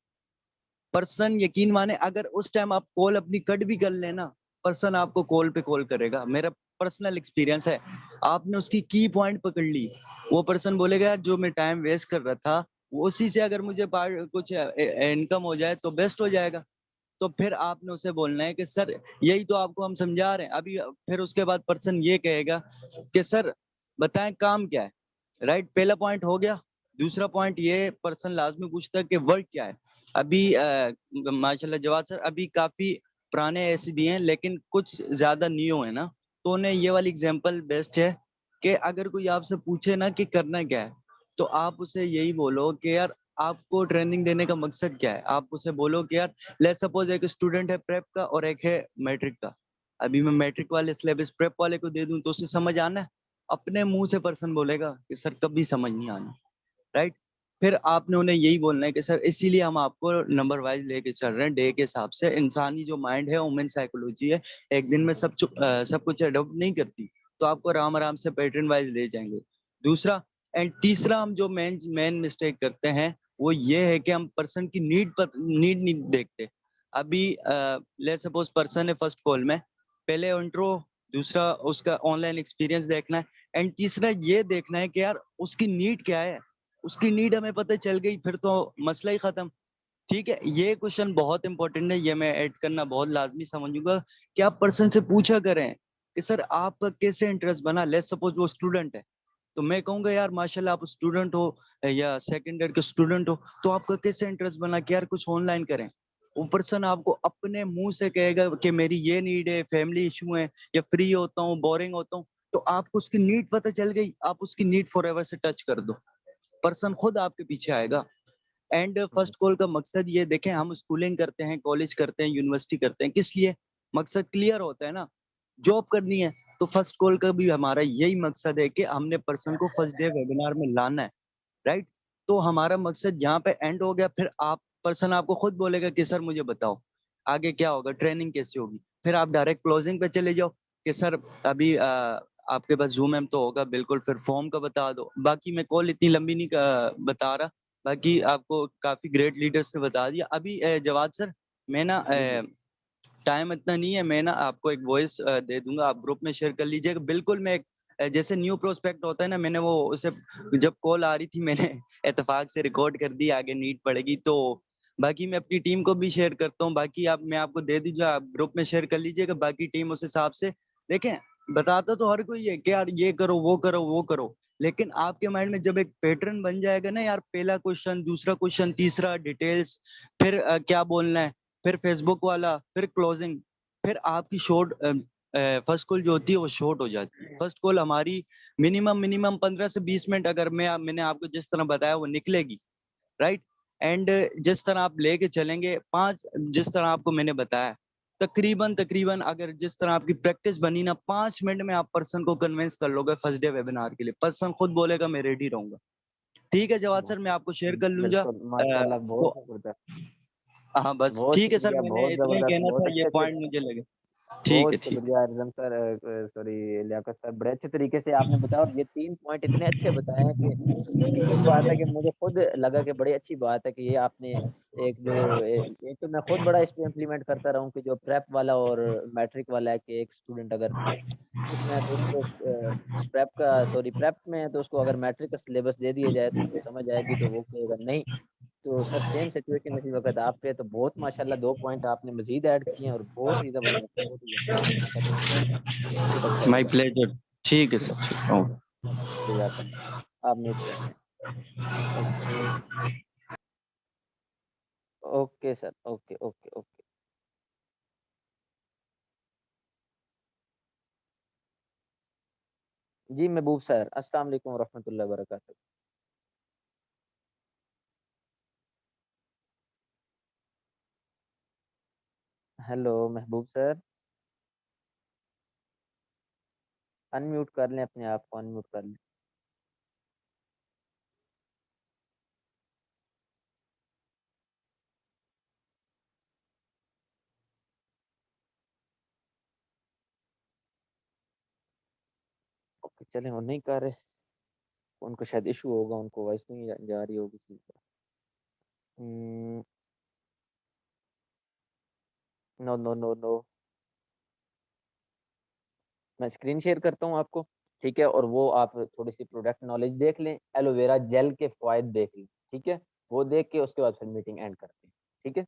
पर्सन यकीन माने अगर उस टाइम आप कॉल अपनी कट भी कर लेना, पर्सन आपको कॉल पे कॉल करेगा। मेरा पर्सनल एक्सपीरियंस है, आपने उसकी की पॉइंट पकड़ ली, वो पर्सन बोलेगा यार जो मैं टाइम वेस्ट कर रहा था, वो उसी से अगर मुझे कुछ इनकम हो जाए तो बेस्ट हो जाएगा। तो फिर आपने उसे बोलना है कि सर यही तो आपको हम समझा रहे हैं अभी। फिर उसके बाद पर्सन ये कहेगा कि सर बताएं काम क्या है, राइट? पहला पॉइंट हो गया। दूसरा पॉइंट ये पर्सन लाजमी पूछता है कि वर्क क्या है। अभी माशाल्लाह जवाद सर अभी काफी पुराने ऐसे भी हैं, लेकिन कुछ ज्यादा न्यू है ना, तो उन्हें ये वाली एग्जांपल बेस्ट है कि अगर कोई आपसे पूछे ना कि करना क्या है, तो आप उसे यही बोलो कि यार आपको ट्रेनिंग देने का मकसद क्या है। आप उसे बोलो कि यार लेट्स सपोज एक स्टूडेंट है प्रेप का और एक है मैट्रिक का, अभी मैं मैट्रिक वाले सिलेबस प्रेप वाले को दे दूं तो उसे समझ आना है? अपने मुंह से पर्सन बोलेगा कि सर कभी समझ नहीं आना, राइट? फिर आपने उन्हें यही बोलना है कि सर इसीलिए हम आपको नंबर वाइज लेके चल रहे हैं, डे के हिसाब से। इंसानी जो माइंड है, ह्यूमन साइकोलॉजी है, एक दिन में सब कुछ अडॉप्ट नहीं करती, तो आपको आराम आराम से पैटर्न वाइज ले जाएंगे। दूसरा एंड तीसरा हम जो मेन मिस्टेक करते हैं वो ये है कि हम पर्सन की नीड नहीं देखते। अभी ले सपोज पर्सन है फर्स्ट कॉल में, पहले इंट्रो, दूसरा उसका ऑनलाइन एक्सपीरियंस देखना है, एंड तीसरा ये देखना है कि यार उसकी नीड क्या है। उसकी नीड हमें पता चल गई, फिर तो मसला ही खत्म। ठीक है, ये क्वेश्चन बहुत इंपॉर्टेंट है, ये मैं ऐड करना बहुत लाजमी समझूंगा कि आप पर्सन से पूछा करें कि सर आपका कैसे इंटरेस्ट बना। लेट्स सपोज वो स्टूडेंट है, तो मैं कहूंगा यार माशाल्लाह आप स्टूडेंट हो या सेकंड ईयर के स्टूडेंट हो, तो आपका कैसे इंटरेस्ट बना कि यार कुछ ऑनलाइन करें। वो पर्सन आपको अपने मुंह से कहेगा कि मेरी ये नीड है, फैमिली इशू है, या फ्री होता हूँ, बोरिंग होता हूँ। तो आपको उसकी नीड पता चल गई, आप उसकी नीड फॉरएवर से टच कर दो, पर्सन खुद आपके पीछे आएगा। एंड फर्स्ट कॉल का मकसद ये देखें, हम स्कूलिंग करते हैं, कॉलेज करते हैं, यूनिवर्सिटी करते हैं, किस लिए? मकसद क्लियर होता है ना, जॉब करनी है। तो फर्स्ट कॉल का भी हमारा यही मकसद है कि हमने पर्सन को फर्स्ट डे वेबिनार में लाना है, राइट? तो हमारा मकसद यहाँ पे एंड हो गया। फिर आप पर्सन आपको खुद बोलेगा कि सर मुझे बताओ आगे क्या होगा, ट्रेनिंग कैसी होगी। फिर आप डायरेक्ट क्लोजिंग पे चले जाओ कि सर अभी आपके पास जूम एम तो होगा, बिल्कुल, फिर फॉर्म का बता दो। बाकी मैं कॉल इतनी लंबी नहीं बता रहा, बाकी आपको काफी ग्रेट लीडर्स ने बता दिया। अभी जवाद सर मैं ना टाइम इतना नहीं है, मैं ना आपको एक वॉइस दे दूंगा, आप ग्रुप में शेयर कर लीजिएगा। बिल्कुल मैं एक जैसे न्यू प्रोस्पेक्ट होता है ना, मैंने वो उसे जब कॉल आ रही थी मैंने इत्तेफाक से रिकॉर्ड कर दी, आगे नीट पड़ेगी तो बाकी मैं अपनी टीम को भी शेयर करता हूँ। बाकी आप मैं आपको दे दीजिए, आप ग्रुप में शेयर कर लीजिएगा, बाकी टीम उस हिसाब से देखें। बताता तो हर कोई है कि यार ये करो वो करो वो करो, लेकिन आपके माइंड में जब एक पैटर्न बन जाएगा ना यार, पहला क्वेश्चन, दूसरा क्वेश्चन, तीसरा डिटेल्स, फिर क्या बोलना है, फिर फेसबुक वाला, फिर क्लोजिंग, फिर आपकी शॉर्ट फर्स्ट कॉल जो होती है वो शॉर्ट हो जाती है। फर्स्ट कॉल हमारी मिनिमम 15 से 20 मिनट अगर मैंने आपको जिस तरह बताया वो निकलेगी, राइट। एंड जिस तरह आप लेके चलेंगे 5, जिस तरह आपको मैंने बताया, तकरीबन अगर जिस तरह आपकी प्रैक्टिस बनी ना, 5 मिनट में आप पर्सन को कन्विंस कर लोगे फर्स्ट डे वेबिनार के लिए। पर्सन खुद बोलेगा मैं रेडी रहूंगा। ठीक है जवाद सर, मैं आपको शेयर कर लूंगा। बिल्कुल माशाल्लाह, बहुत जबरदस्त, हाँ बस बहुत ठीक है सर, शुक्रिया, मैंने बहुत इतना ही जबरदस्त, कहना बहुत था, ये अच्छे से, पॉइंट मुझे लगे। ठीक बहुत है ठीक है। शुक्रिया Rizam sir, sorry Liaqat sir, बड़े अच्छे तरीके से आपने बताया, और ये 3 पॉइंट इतने अच्छे बताए हैं कि यकीन बात है कि मुझे खुद लगा कि बड़ी अच्छी बात है कि ये आपने एक जो एक तो मैं खुद बड़ा इस पे इम्प्लीमेंट करता रहूं कि जो प्रेप वाला और मैट्रिक वाला है कि एक स्टूडेंट अगर उसमें है तो उसको प्रेप में है तो उसको अगर मैट्रिक का सिलेबस दे दिया जाए तो उसको समझ आएगी तो वो कहेगा नहीं। तो सर सेम सिचुएशन इसी वक्त आप पे, तो बहुत माशाल्लाह 2 पॉइंट आपने मजीद ऐड किए हैं और बहुत ही जबरदस्त, बहुत ही जबरदस्त माशाल्लाह, बहुत अच्छा माय लगा। प्लेजर। ठीक है सर, ठीक है। जज़ाकल्लाह। आप म्यूट कर लें। Okay, okay sir, okay, okay, okay. जी महबूब सर, अस्सलाम वालेकुम व रहमतुल्लाहि व बरकातहू। हेलो महबूब सर, अनम्यूट कर लें, अपने आप को अनम्यूट कर लें। ओके, चलें, वो नहीं कर रहे, उनको शायद इशू होगा, उनको वॉइस नहीं जा रही होगी ठीक है। No, no, no, no. मैं स्क्रीन शेयर करता हूँ आपको, ठीक है, और वो आप थोड़ी सी प्रोडक्ट नॉलेज देख लें, एलोवेरा जेल के फ़वाइद देख लें, ठीक है? वो देख के उसके बाद फिर मीटिंग एंड करते हैं, ठीक है?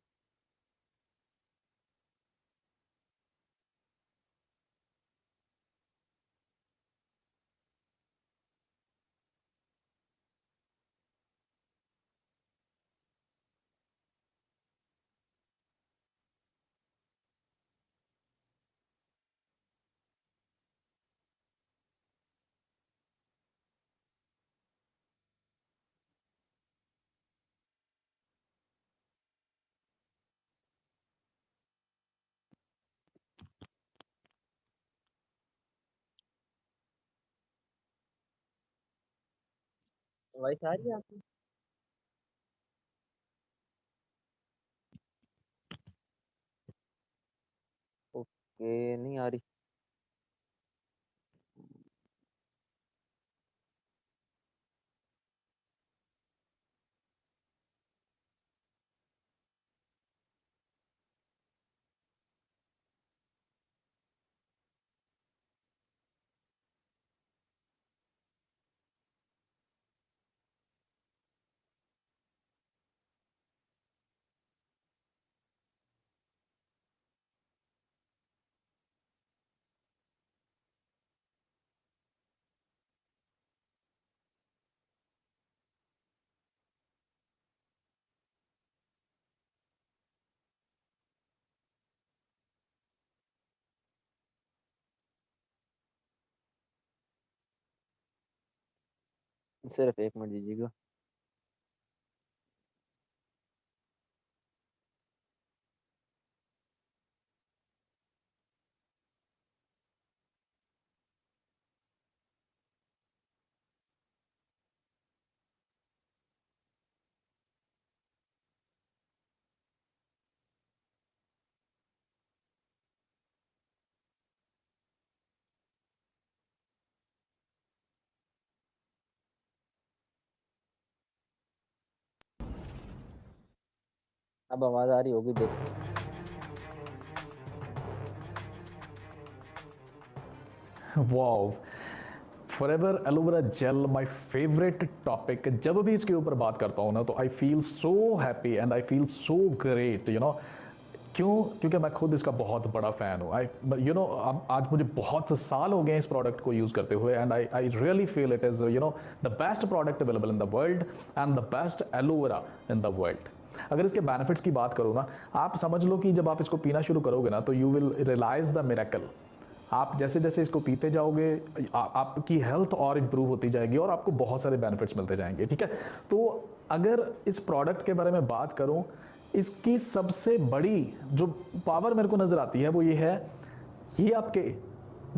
वॉइस आ रही है आपको? ओके, नहीं आ रही। सिर्फ 1 मिनट दीजिएगा। अब आवाज़ आ रही होगी, देखें। Wow. Forever aloe vera gel my favourite topic. जब भी इसके ऊपर बात करता हूँ ना तो I feel so happy and I feel so great, you know. क्यों? क्योंकि मैं खुद इसका बहुत बड़ा फ़ैन हूँ। आज मुझे बहुत साल हो गए इस प्रोडक्ट को यूज़ करते हुए and I really feel it is the best product available in the world and the best aloe vera in the world. अगर इसके बेनिफिट्स की बात करूँ ना, आप समझ लो कि जब आप इसको पीना शुरू करोगे ना तो you will realise the miracle. आप जैसे जैसे इसको पीते जाओगे आपकी हेल्थ और इम्प्रूव होती जाएगी और आपको बहुत सारे बेनिफिट्स मिलते जाएंगे, ठीक है। तो अगर इस प्रोडक्ट के बारे में बात करूं, इसकी सबसे बड़ी जो पावर मेरे को नज़र आती है वो ये है, ये आपके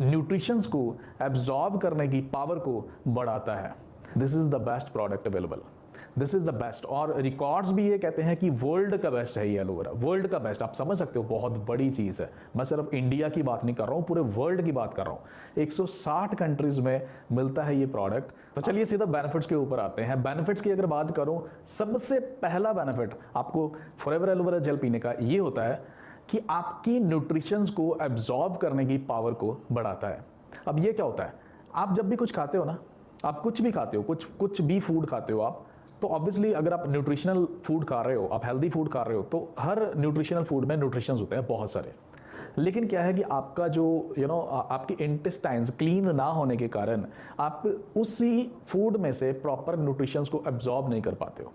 न्यूट्रिशंस को एब्जॉर्ब करने की पावर को बढ़ाता है। This is the best product available, this is the best. और रिकॉर्ड्स भी ये कहते हैं कि वर्ल्ड का बेस्ट है ये एलोवेरा, वर्ल्ड का बेस्ट। आप समझ सकते हो बहुत बड़ी चीज़ है। मैं सिर्फ इंडिया की बात नहीं कर रहा हूँ, पूरे वर्ल्ड की बात कर रहा हूँ। 160 कंट्रीज़ में मिलता है ये प्रोडक्ट। तो चलिए सीधा बेनिफिट्स के ऊपर आते हैं। बेनिफिट्स की अगर बात करूँ, सबसे पहला बेनिफिट आपको फॉरएवर एलोवेरा जेल पीने का ये होता है कि आपकी न्यूट्रिशंस को एब्जॉर्ब करने की पावर को बढ़ाता है। अब ये क्या होता है, आप जब भी कुछ खाते हो ना, आप कुछ भी खाते हो, कुछ भी फूड खाते हो आप, तो ऑब्वियसली अगर आप न्यूट्रिशनल फूड खा रहे हो, आप हेल्दी फूड खा रहे हो, तो हर न्यूट्रिशनल फूड में न्यूट्रिशंस होते हैं बहुत सारे। लेकिन क्या है कि आपका जो आपकी इंटेस्टाइन्स क्लीन ना होने के कारण आप उसी फूड में से प्रॉपर न्यूट्रिशंस को एब्जॉर्ब नहीं कर पाते हो।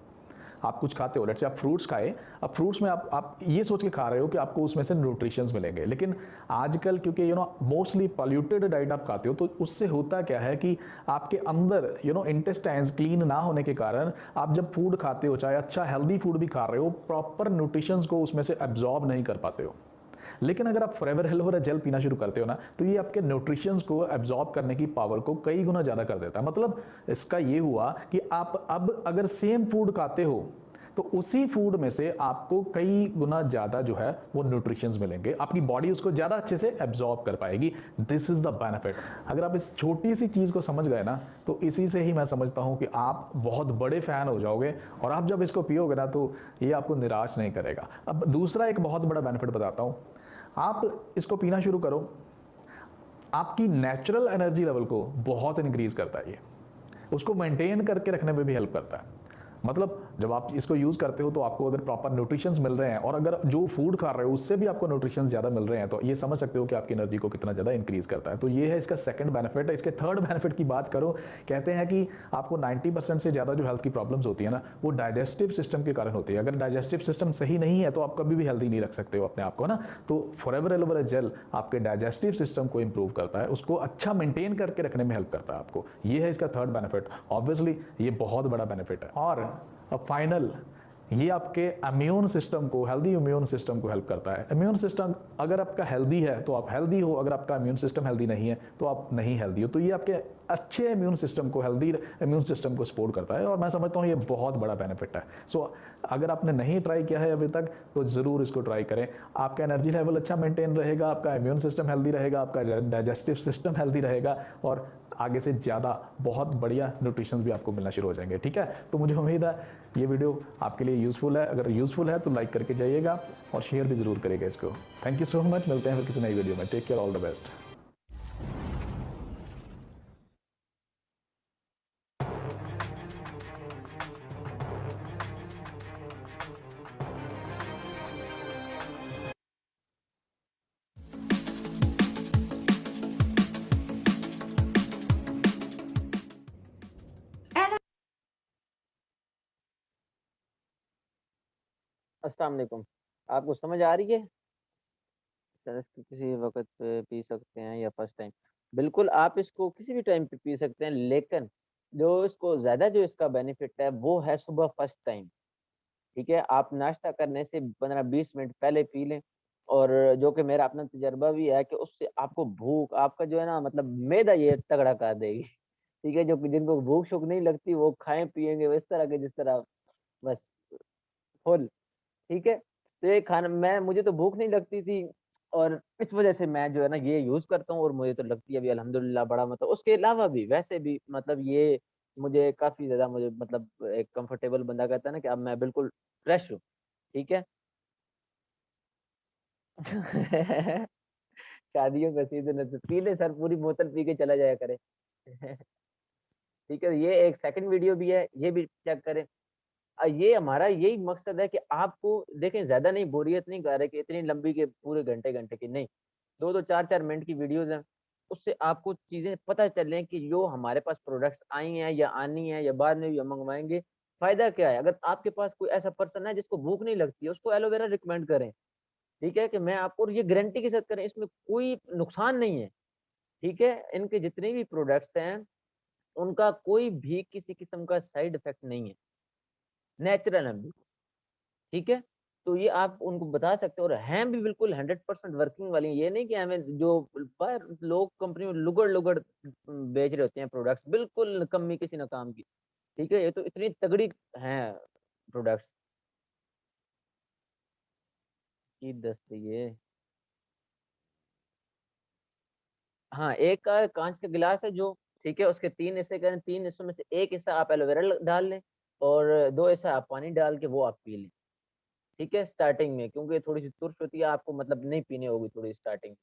आप कुछ खाते हो, लेट्स से आप फ्रूट्स खाए, अब फ्रूट्स में आप ये सोच के खा रहे हो कि आपको उसमें से न्यूट्रिशंस मिलेंगे, लेकिन आजकल क्योंकि मोस्टली पॉल्यूटेड डाइट आप खाते हो, तो उससे होता क्या है कि आपके अंदर इंटेस्टाइन्स क्लीन ना होने के कारण आप जब फूड खाते हो, चाहे अच्छा हेल्दी फूड भी खा रहे हो, प्रॉपर न्यूट्रिशंस को उसमें से एब्जॉर्ब नहीं कर पाते हो। लेकिन अगर आप फॉरएवर एलोवेरा जेल पीना शुरू करते हो ना, तो ये आपके न्यूट्रिशंस को एब्जॉर्ब करने की पावर को कई गुना ज़्यादा कर देता है। मतलब इसका ये हुआ कि आप अब अगर सेम फूड खाते हो तो उसी फूड में से आपको कई गुना ज़्यादा जो है वो न्यूट्रिशंस मिलेंगे, आपकी बॉडी उसको ज़्यादा अच्छे से एब्जॉर्ब कर पाएगी। This is the benefit. अगर आप इस छोटी सी चीज़ को समझ गए ना, तो इसी से ही मैं समझता हूँ कि आप बहुत बड़े फ़ैन हो जाओगे और आप जब इसको पियोगे ना तो ये आपको निराश नहीं करेगा। अब दूसरा एक बहुत बड़ा बेनिफिट बताता हूँ। आप इसको पीना शुरू करो, आपकी नेचुरल एनर्जी लेवल को बहुत इंक्रीज करता है ये, उसको मेंटेन करके रखने में भी हेल्प करता है। मतलब जब आप इसको यूज़ करते हो तो आपको अगर प्रॉपर न्यूट्रिशंस मिल रहे हैं और अगर जो फूड खा रहे हो उससे भी आपको न्यूट्रिशंस ज़्यादा मिल रहे हैं, तो ये समझ सकते हो कि आपकी एनर्जी को कितना ज़्यादा इंक्रीज करता है। तो ये है इसका सेकंड बेनिफिट। इसके थर्ड बेनिफिट की बात करो, कहते हैं कि आपको 90% से ज़्यादा जो हेल्थ की प्रॉब्लम्स होती है ना, वो डाइजेस्टिव सिस्टम के कारण होती है। अगर डाइजेस्टिव सिस्टम सही नहीं है तो आप कभी भी हेल्दी नहीं रख सकते हो अपने आप को ना। तो फॉरएवर एलोवेरा जेल आपके डाइजेस्टिव सिस्टम को इंप्रूव करता है, उसको अच्छा मेंटेन करके रखने में हेल्प करता है आपको। ये है इसका थर्ड बेनिफिट। ऑब्वियसली ये बहुत बड़ा बेनिफिट है। और अब फाइनल, ये आपके इम्यून सिस्टम को, हेल्दी इम्यून सिस्टम को हेल्प करता है। इम्यून सिस्टम अगर आपका हेल्दी है तो आप हेल्दी हो, अगर आपका इम्यून सिस्टम हेल्दी नहीं है तो आप नहीं हेल्दी हो। तो ये आपके अच्छे इम्यून सिस्टम को, हेल्दी इम्यून सिस्टम को सपोर्ट करता है और मैं समझता हूँ ये बहुत बड़ा बेनिफिट है। सो अगर आपने नहीं ट्राई किया है अभी तक तो ज़रूर इसको ट्राई करें। आपका एनर्जी लेवल अच्छा मेंटेन रहेगा, आपका इम्यून सिस्टम हेल्दी रहेगा, आपका डाइजेस्टिव सिस्टम हेल्दी रहेगा और आगे से ज़्यादा बहुत बढ़िया न्यूट्रिशंस भी आपको मिलना शुरू हो जाएंगे, ठीक है। तो मुझे उम्मीद है ये वीडियो आपके लिए यूज़फुल है। अगर यूज़फुल है तो लाइक करके जाइएगा और शेयर भी ज़रूर करिएगा इसको। Thank you so much. मिलते हैं फिर किसी नई वीडियो में। Take care, all the best. अस्सलाम वालेकुम। आपको समझ आ रही है? सर इसको किसी वक़्त पे पी सकते हैं या फर्स्ट टाइम? बिल्कुल आप इसको किसी भी टाइम पे पी सकते हैं, लेकिन जो इसको ज़्यादा जो इसका बेनिफिट है वो है सुबह फर्स्ट टाइम, ठीक है? आप नाश्ता करने से 15-20 मिनट पहले पी लें और जो कि मेरा अपना तजुर्बा भी है कि उससे आपको भूख, आपका जो है ना मतलब मैदा ये तगड़ा कर देगी, ठीक है? जो कि जिनको भूख-शूख नहीं लगती वो खाएँ पिएँगे वो इस तरह के जिस तरह बस फुल, ठीक है? तो ये खाना मुझे तो भूख नहीं लगती थी और इस वज़ह से मैं जो है ना ये यूज़ करता हूँ और मुझे तो लगती है अभी अल्हम्दुलिल्लाह बड़ा मतलब उसके अलावा भी वैसे भी मतलब ये मुझे काफ़ी ज़्यादा मुझे मतलब एक कंफर्टेबल बंदा कहता है ना कि अब मैं बिल्कुल फ्रेश हूँ, ठीक है? शादियों का सीज़न है तो पी ले सर पूरी बोतल पी के चला जाया करे। ठीक है, ये एक सेकंड वीडियो भी है, ये भी चेक करें। ये हमारा यही मकसद है कि आपको देखें, ज्यादा नहीं, बोरियत नहीं कर रहे कि इतनी लंबी के पूरे घंटे घंटे की, नहीं, 2-2 4-4 मिनट की वीडियोस हैं, उससे आपको चीजें पता चलें कि जो हमारे पास प्रोडक्ट्स आई हैं या आनी है या बाद में भी हम मंगवाएंगे, फायदा क्या है। अगर आपके पास कोई ऐसा पर्सन है जिसको भूख नहीं लगती है, उसको एलोवेरा रिकमेंड करें, ठीक है, कि मैं आपको, और ये गारंटी के साथ करें, इसमें कोई नुकसान नहीं है, ठीक है। इनके जितने भी प्रोडक्ट्स हैं उनका कोई भी किसी किस्म का साइड इफेक्ट नहीं है, नेचुरल है बिल्कुल, ठीक है। तो ये आप उनको बता सकते हो, और हैं भी बिल्कुल 100% वर्किंग वाली। ये नहीं कि हमें जो पर लोग कंपनी में लुगड़ लुगड़ बेच रहे होते हैं प्रोडक्ट्स, बिल्कुल निकम्मी किसी ना काम की, ठीक है। ये तो इतनी तगड़ी हैं प्रोडक्ट्स की दस्ती ये। हाँ, एक का कांच का गिलास है जो, ठीक है, उसके 3 हिस्से करें, 3 हिस्सों में से एक हिस्सा आप एलोवेरा डाल लें और 2 हिस्सा आप पानी डाल के वो आप पी लें, ठीक है, स्टार्टिंग में, क्योंकि थोड़ी सी तुर्स होती है, आपको मतलब नहीं पीनी होगी थोड़ी स्टार्टिंग में।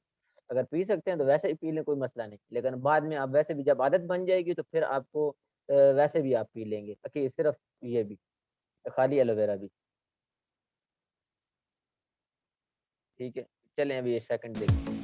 अगर पी सकते हैं तो वैसे ही पी लें, कोई मसला नहीं, लेकिन बाद में आप वैसे भी जब आदत बन जाएगी तो फिर आपको वैसे भी आप पी लेंगे, कि सिर्फ ये भी, खाली एलोवेरा भी, ठीक है। चलें अभी ये सेकंड देखते हैं।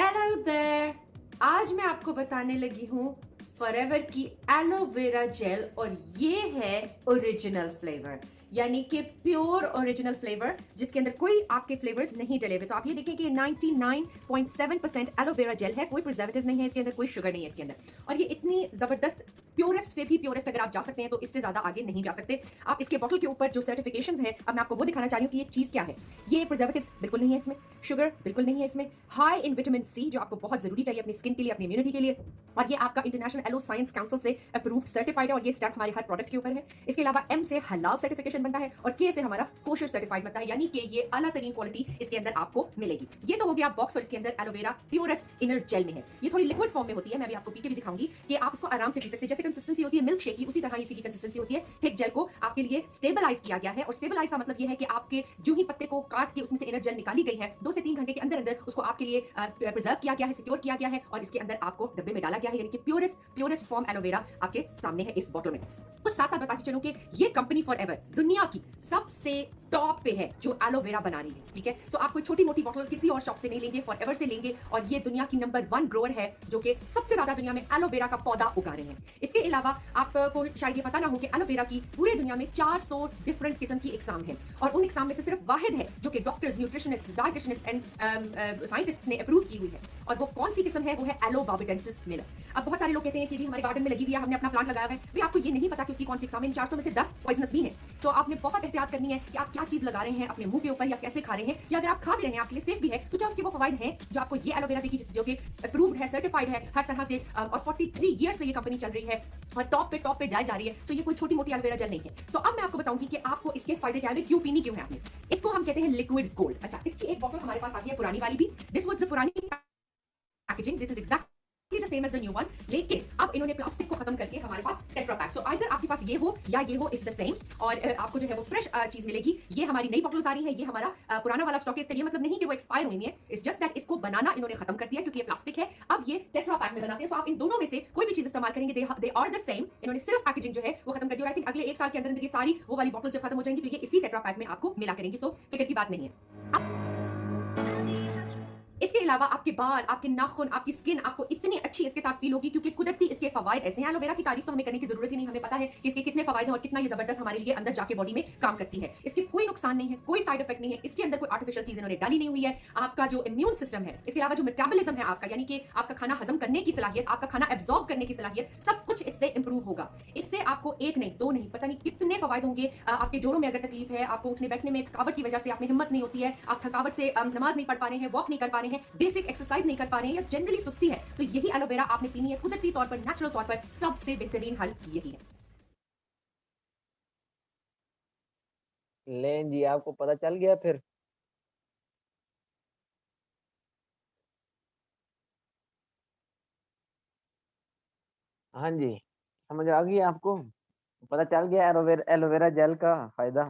हेलो देयर, आज मैं आपको बताने लगी हूँ फॉरएवर की एलोवेरा जेल, और ये है ओरिजिनल फ्लेवर, यानी कि प्योर ओरिजिनल फ्लेवर, जिसके अंदर कोई आपके फ्लेवर्स नहीं डले हुए। तो आप ये देखें कि 99.7% एलोवेरा जेल है, कोई प्रिजर्वेटिव्स नहीं है इसके अंदर, कोई शुगर नहीं है इसके अंदर, और ये इतनी जबरदस्त, प्योरेस्ट से भी प्योरेस्ट अगर आप जा सकते हैं तो इससे ज्यादा आगे नहीं जा सकते आप। इसके बॉटल के ऊपर जो सर्टिफिकेशंस है, अब मैं आपको वो दिखाना चाह रही हूँ कि ये चीज क्या है। ये प्रिजर्वेटिव्स बिल्कुल नहीं है इसमें, शुगर बिल्कुल नहीं है इसमें, हाई इन विटामिन सी जो आपको बहुत जरूरी चाहिए अपनी स्किन के लिए, अपनी इम्यूनिटी के लिए, और ये आपका इंटरनेशनल एलो साइंस काउंसिल से अप्रूव्ड सर्टिफाइड है, और ये स्टैम्प हमारे हर प्रोडक्ट के ऊपर है। इसके अलावा एम से हलाल सर्टिफिकेशन बनता है, और के से हमारा कोशर सर्टिफाइड बनता है, यानी कि ये आला तरीन क्वालिटी इसके अंदर आपको मिलेगी। ये तो हो गया बॉक्स, और इसके अंदर एलोवेरा प्योरेस्ट इनर जेल में है। ये थोड़ी लिक्विड फॉर्म में होती है, मैं अभी आपको पी के भी दिखाऊंगी कि आप इसको आराम से पी सकते हैं। जैसे कंसिस्टेंसी होती है मिल्क शेक की, उसी तरह इसी की कंसिस्टेंसी होती है। थिक जेल को आपके लिए स्टेबलाइज किया गया है, और स्टेबलाइज का मतलब ये है कि आपके जो ही पत्ते को काट के उसमें से इनर जेल निकाली गई है, 2 से 3 घंटे के अंदर अंदर उसको आपके लिए प्रिजर्व किया गया है, सिक्योर किया गया है, और इसके अंदर आपको डब्बे में डाला गया है, यानी कि प्योरेस्ट फॉर्म एलोवेरा आपके सामने है इस बोतल में। कुछ साथ साथ बताती चलूं कि ये कंपनी फॉरएवर दुनिया की सबसे टॉप पे है जो एलोवेरा बना रही है, ठीक है। सो आप कोई छोटी मोटी बॉटल किसी और शॉप से नहीं लेंगे, फॉरएवर से लेंगे, और ये दुनिया की नंबर 1 ग्रोअर है जो कि सबसे ज्यादा दुनिया में एलोवेरा का पौधा उगा रहे हैं। इसके अलावा आपको शायद ये पता ना हो कि एलोवेरा की पूरे दुनिया में 400 डिफरेंट किस्म की इकसाम है, और उन इकसाम में से सिर्फ वाहिद है जो कि डॉक्टर्स, न्यूट्रिशनिस्ट, डाइटिशियनिस्ट एंड साइंटिस्ट ने अप्रूव की हुई है, और वो कौन सी किस्म है, वो है एलो बार्बाडेंसिस मिलर। अब बहुत सारे लोग कहते हैं कि हमारे गार्डन में लगी हुई है, हमने अपना प्लांट लगाया है, भाई आपको ये नहीं पता कि उसकी कौन सी इकसाम है। 400 में से 10 पॉइजनस भी है। सो आपने बहुत एहतियात करनी है कि आप क्या चीज लगा रहे हैं अपने मुंह के ऊपर, या कैसे खा रहे हैं, या अगर आप खा भी रहे हैं आपके लिए सेफ भी है, तो क्या उसके वो फवाइद हैं जो आपको ये एलोवेरा देगी, जो कि अप्रूव्ड है, सर्टिफाइड है हर तरह से, और 43 ईयर से ये कंपनी चल रही है और टॉप पे जाए जा रही है। सो ये कोई छोटी मोटी एलोवेरा जेल नहीं है। सो अब मैं आपको बताऊंगी कि आपको इसके फायदे क्या है, क्यों पीनी क्यों है आपने। इसको हम कहते हैं लिक्विड गोल्ड। अच्छा, इसकी एक बॉटल हमारे पास आती है पुरानी वाली भी, दिस वाज द पुरानी packaging, this is exactly the same as the new one, लेकिन अब इन्होंने प्लास्टिक को खत्म करके हमारे पास टेट्रा पैक, सो आइदर आपके पास ये हो या ये हो, इज द सेम, और आपको जो है वो फ्रेश चीज मिलेगी। ये हमारी नई बॉटल्स आ रही है, ये हमारा पुराना वाला स्टॉक है। इसका ये मतलब नहीं कि वो एक्सपायर हुई है, इट्स जस्ट दैट इसको बनाना इन्होंने खत्म कर दिया क्योंकि ये प्लास्टिक है, अब ये टेट्रा पैक में बनाते हैं। सो आप इन दोनों में से कोई भी चीज इस्तेमाल करेंगे, दे आर द सेम। इन्होंने सिर्फ पैकेजिंग जो है वो खत्म कर दी, और आई थिंक अगले 1 साल के अंदर ये सारी वो वाली बॉटल्स जब खत्म हो जाएंगी तो ये इसी टेट्रा पैक में आपको मिला करेंगी। सो फिक्र की बात नहीं है। इसके अलावा आपके बाल, आपके नाखून, आपकी स्किन आपको इतनी अच्छी इसके साथ फील होगी, क्योंकि कुदरती इसके फवायद ऐसे हैं। एलोवेरा की तारीफ तो हमें करने की जरूरत ही नहीं, हमें पता है कि इसके कितने फवायद हैं और कितना ये जबरदस्त हमारे लिए अंदर जाके बॉडी में काम करती है। इसके कोई नुकसान नहीं है, कोई साइड इफेक्ट नहीं है, इसके अंदर कोई आर्टिफिशियल चीज इन्होंने डाली नहीं हुई है। आपका जो इम्यून सिस्टम है, इसके अलावा जो मेटाबॉलिज्म है आपका, यानी कि आपका खाना हजम करने की सलाहियत, आपका खाना एब्जॉर्ब करने की सलाहियत, सब कुछ इससे इंप्रूव होगा। इससे आपको 1 नहीं 2 नहीं पता नहीं कितने फवायद होंगे। आपके जोड़ों में अगर तकलीफ है, आपको उठने बैठने में थकावट की वजह से आप में हिम्मत नहीं होती है, आप थकावट से नमाज नहीं पढ़ पा रहे हैं, वॉक नहीं कर पा रहे हैं, बेसिक एक्सरसाइज नहीं कर पा रहे हैं, या जनरली सुस्ती है, तो यही एलोवेरा आपने पीनी है। कुदरती तौर पर, नेचुरल तौर पर सबसे बेहतरीन हल यही है। लें जी, आपको पता चल गया फिर। हाँ जी, समझ आ गई आपको, पता चल गया एलोवेरा जेल का फायदा।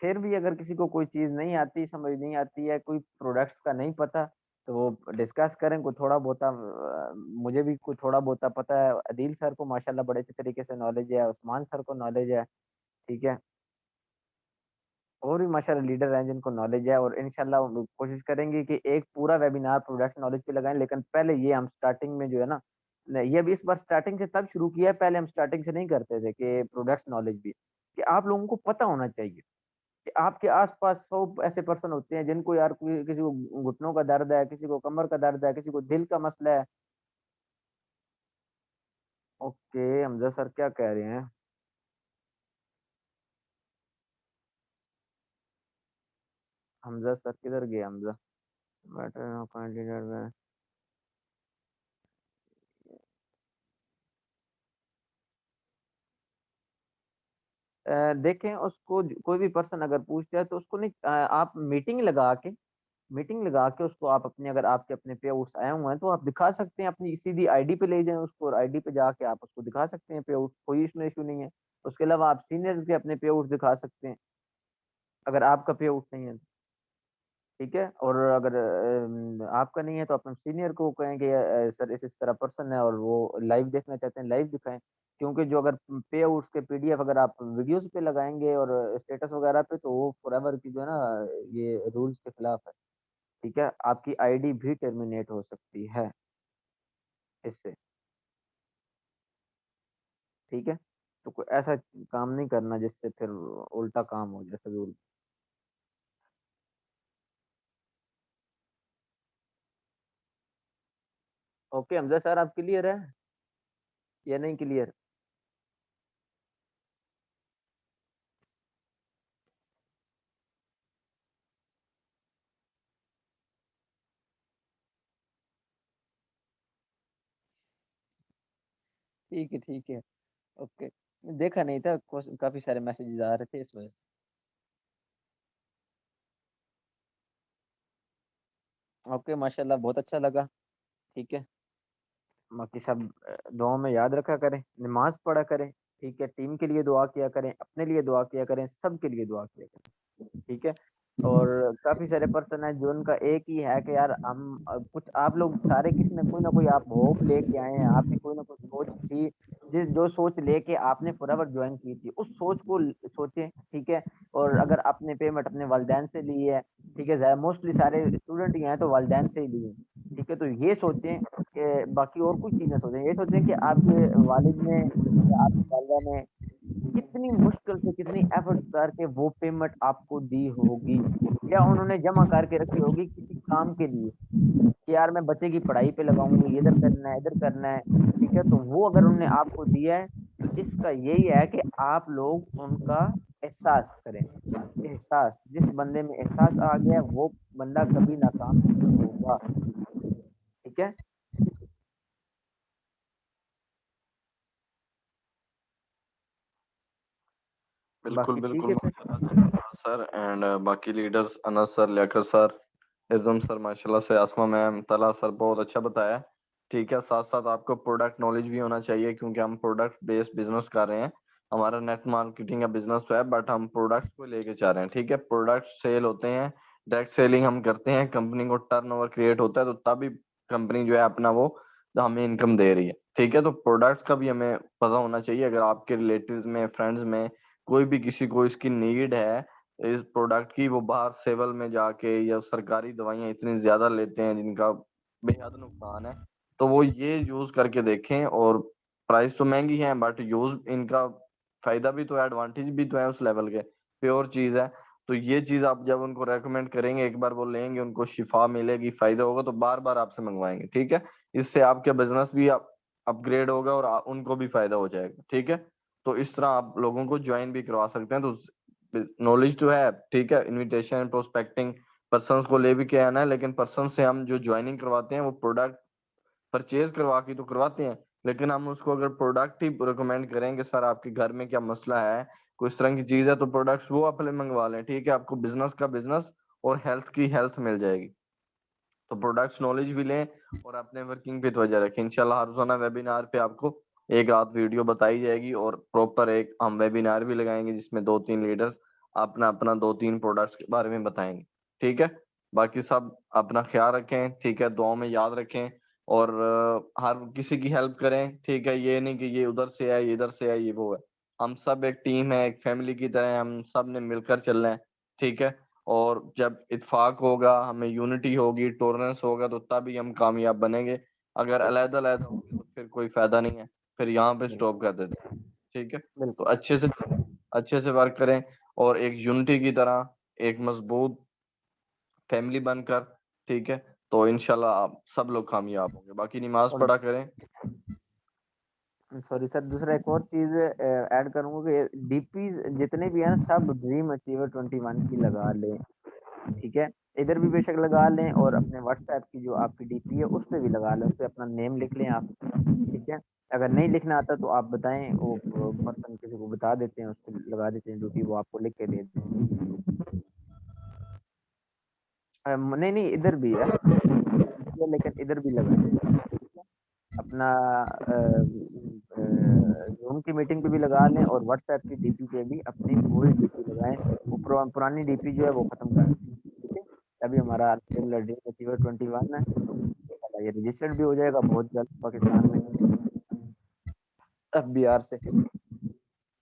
फिर भी अगर किसी को कोई चीज नहीं आती, समझ नहीं आती है, कोई प्रोडक्ट्स का नहीं पता, तो वो डिस्कस करें। कोई थोड़ा बहुता मुझे भी कुछ थोड़ा बहुता पता है, अदील सर को माशाल्लाह बड़े अच्छे तरीके से नॉलेज है, उस्मान सर को नॉलेज है, ठीक है। और भी माशाल्लाह लीडर हैं जिनको नॉलेज है, और इंशाल्लाह हम लोग कोशिश करेंगे कि एक पूरा वेबिनार प्रोडक्ट नॉलेज पे लगाएं। लेकिन पहले ये हम स्टार्टिंग में जो है ना, ये अभी इस बार स्टार्टिंग से तब शुरू किया है, पहले हम स्टार्टिंग से नहीं करते थे कि प्रोडक्ट्स नॉलेज भी, कि आप लोगों को पता होना चाहिए कि आपके आस-पास 100 ऐसे पर्सन होते हैं जिनको यार कोई किसी को घुटनों का दर्द है, किसी को कमर का दर्द है, किसी को दिल का मसला है। ओके, हमजा सर क्या कह रहे हैं? हमजा सर किधर गए हमजा? बेटर नो कैंडिडेट में देखें उसको कोई भी पर्सन अगर पूछता है तो उसको नहीं आप मीटिंग लगा के उसको आप अपने, अगर आपके अपने पे आउट्स आए हुए हैं तो आप दिखा सकते हैं, अपनी सीधी आईडी पे ले जाएं उसको, और आईडी पे जाके आप उसको दिखा सकते हैं पे आउट्स, कोई इसमें इशू नहीं है। उसके अलावा आप सीनियर्स के अपने पे आउट्स दिखा सकते हैं अगर आपका पे आउट नहीं है तो, ठीक है। और अगर आपका नहीं है तो अपने सीनियर को कहें कि सर इस तरह पर्सन है और वो लाइव देखना चाहते हैं, लाइव दिखाएं। क्योंकि जो अगर पे आउट्स के पीडीएफ अगर आप वीडियोस पे लगाएंगे और स्टेटस वगैरह पे, तो वो फॉरएवर की जो है ना, ये रूल्स के खिलाफ है, ठीक है। आपकी आईडी भी टर्मिनेट हो सकती है इससे, ठीक है। तो कोई ऐसा काम नहीं करना जिससे फिर उल्टा काम हो जाए फजूल। ओके हमजा सर, आप क्लियर है या नहीं क्लियर? ठीक है, ठीक है। ओके, देखा नहीं था, काफी सारे मैसेजेस आ रहे थे इस वजह से। ओके माशाल्लाह, बहुत अच्छा लगा, ठीक है। बाकी सब दुआ में याद रखा करें, नमाज पढ़ा करें, ठीक है। टीम के लिए दुआ किया करें, अपने लिए दुआ किया करें, सबके लिए दुआ किया करें, ठीक है। और काफी सारे पर्सन है जो उनका एक ही है कि यार हम कुछ आप लोग सारे किसी न कोई ना कोई आप होप लेके आए हैं, आपकी कोई ना कोई सोच थी, जिस जो सोच लेके आपने फॉरएवर ज्वाइन की थी, उस सोच को सोचें, ठीक है। और अगर आपने पेमेंट अपने वालिदैन से ली है, ठीक है, मोस्टली सारे स्टूडेंट ही हैं तो वालिदैन से ही ली है, ठीक है। तो ये सोचें कि बाकी और कुछ चीजें सोचें, ये सोचें कि आपके वालिद ने या आपकी वालिदा ने कितनी मुश्किल से, कितनी एफर्ट्स करके वो पेमेंट आपको दी होगी, या उन्होंने जमा करके रखी होगी किसी काम के लिए, कि यार मैं बच्चे की पढ़ाई पे लगाऊंगी, इधर करना है, इधर करना है, ठीक है। तो वो अगर उन्होंने आपको दिया है तो इसका यही है कि आप लोग उनका एहसास करें। एहसास, जिस बंदे में एहसास आ गया वो बंदा कभी नाकाम नहीं होगा, ठीक है। बिल्कुल बाकी ठीक है बिल्कुल फिर। माशाल्लाह सर। एंड बाकी leaders Anas sir, Liaqat sir, Izam sir माशाल्लाह से, आसमा मैम, तला सर बहुत अच्छा बताया, ठीक है। साथ साथ आपको प्रोडक्ट नॉलेज भी होना चाहिए क्योंकि हम प्रोडक्ट बेस्ड बिजनेस कर रहे हैं। हमारा नेट मार्केटिंग का बिजनेस तो है बट हम प्रोडक्ट को लेके जा रहे हैं, ठीक है। प्रोडक्ट सेल होते हैं, डायरेक्ट सेलिंग हम करते हैं, कंपनी को टर्नओवर क्रिएट होता है तो तभी कंपनी जो है अपना वो हमें इनकम दे रही है, ठीक है। तो प्रोडक्ट्स का भी हमें पता होना चाहिए। अगर आपके रिलेटिव्स में, फ्रेंड्स में कोई भी किसी को इसकी नीड है इस प्रोडक्ट की, वो बाहर सिविल में जाके या सरकारी दवाइयाँ इतनी ज्यादा लेते हैं जिनका बेहद नुकसान है, तो वो ये यूज करके देखें। और प्राइस तो महंगी है बट यूज इनका फायदा भी तो है, एडवांटेज भी तो है उस लेवल के, प्योर चीज है। तो ये चीज आप जब उनको रेकमेंड करेंगे, एक बार वो लेंगे, उनको शिफा मिलेगी, फायदा होगा, तो बार बार आपसे मंगवाएंगे, ठीक है। इससे आपके बिजनेस भी अपग्रेड होगा और उनको भी फायदा हो जाएगा, ठीक है। तो इस तरह आप लोगों को ज्वाइन भी करवा सकते हैं। तो नॉलेज तो है, ठीक है, इनविटेशन, प्रोस्पेक्टिंग, पर्सन्स को ले भी के आना है, लेकिन पर्सन से हम जो ज्वाइनिंग करवाते हैं वो प्रोडक्ट परचेज करवा के तो करवाते हैं, लेकिन हम उसको अगर प्रोडक्ट ही रिकमेंड करेंगे, सर आपके घर में क्या मसला है, कोई इस तरह की चीज है, तो प्रोडक्ट्स वो अपने मंगवा लें, ठीक है। आपको बिजनेस का बिजनेस और हेल्थ की हेल्थ मिल जाएगी। तो प्रोडक्ट्स नॉलेज भी लें और अपने वर्किंग पे तवज्जो रखें। इंशाल्लाह हर रोजाना वेबिनार पे आपको एक रात वीडियो बताई जाएगी और प्रॉपर एक हम वेबिनार भी लगाएंगे जिसमें 2-3 लीडर्स अपना अपना 2-3 प्रोडक्ट्स के बारे में बताएंगे, ठीक है। बाकी सब अपना ख्याल रखें, ठीक है, दुआ में याद रखें और हर किसी की हेल्प करें, ठीक है। ये नहीं कि ये उधर से है, ये इधर से है, ये वो है। हम सब एक टीम है, एक फैमिली की तरह हम सब ने मिलकर चलना है, ठीक है। और जब इत्फाक होगा, हमें यूनिटी होगी, टॉलरेंस होगा, तो तभी हम कामयाब बनेंगे। अगर अलग अलग होंगे तो फिर कोई फायदा नहीं है, फिर यहाँ पे स्टॉप कर देते हैं, ठीक है। तो बिल्कुल अच्छे से वर्क करें और एक यूनिटी की तरह एक मजबूत फैमिली बनकर, ठीक है। तो इंशाल्लाह आप सब लोग कामयाब होंगे। बाकी नमाज और पढ़ा करें। सॉरी सर, दूसरा एक और चीज ऐड करूंगा कि डीपी जितने भी हैं सब ड्रीम अचीवर 21 की लगा लें, ठीक है। इधर भी बेशक लगा लें और अपने व्हाट्सएप की जो आपकी डीपी है उस पे भी लगा लें, उस पे अपना नेम लिख लें आप, ठीक है। अगर नहीं लिखना आता तो आप बताएं, वो पर्सन किसी को बता देते हैं, उसको लगा देते हैं ड्यूटी, वो आपको लिख के दे देते हैं। नहीं नहीं, इधर भी है लेकिन इधर भी लगाएं, ठीक है? अपना जूम की मीटिंग पे भी लगा लें और व्हाट्सएप की डीपी पे भी अपनी पूरी डीपी लगाएं। वो पुरानी डीपी जो है वो खत्म कर दें, ठीक है। अभी हमारा ड्रीम अचीवर 21 है, इंशाल्लाह ये रजिस्टर्ड भी हो जाएगा बहुत जल्द पाकिस्तान में, FBR से।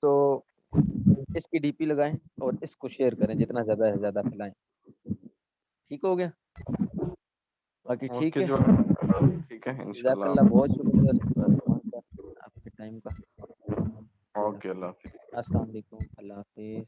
तो इसकी डीपी लगाएं और इसको शेयर करें, जितना ज्यादा से ज्यादा फैलाएं। ठीक हो गया? बाकी ठीक ओके है, जो, ठीक है इंशाल्लाह। जज़ाकल्लाह, बहुत शुक्रिया आपके टाइम का। ओके, अल्लाह हाफिज़। अस्सलाम वालेकुम, अल्लाह हाफिज़।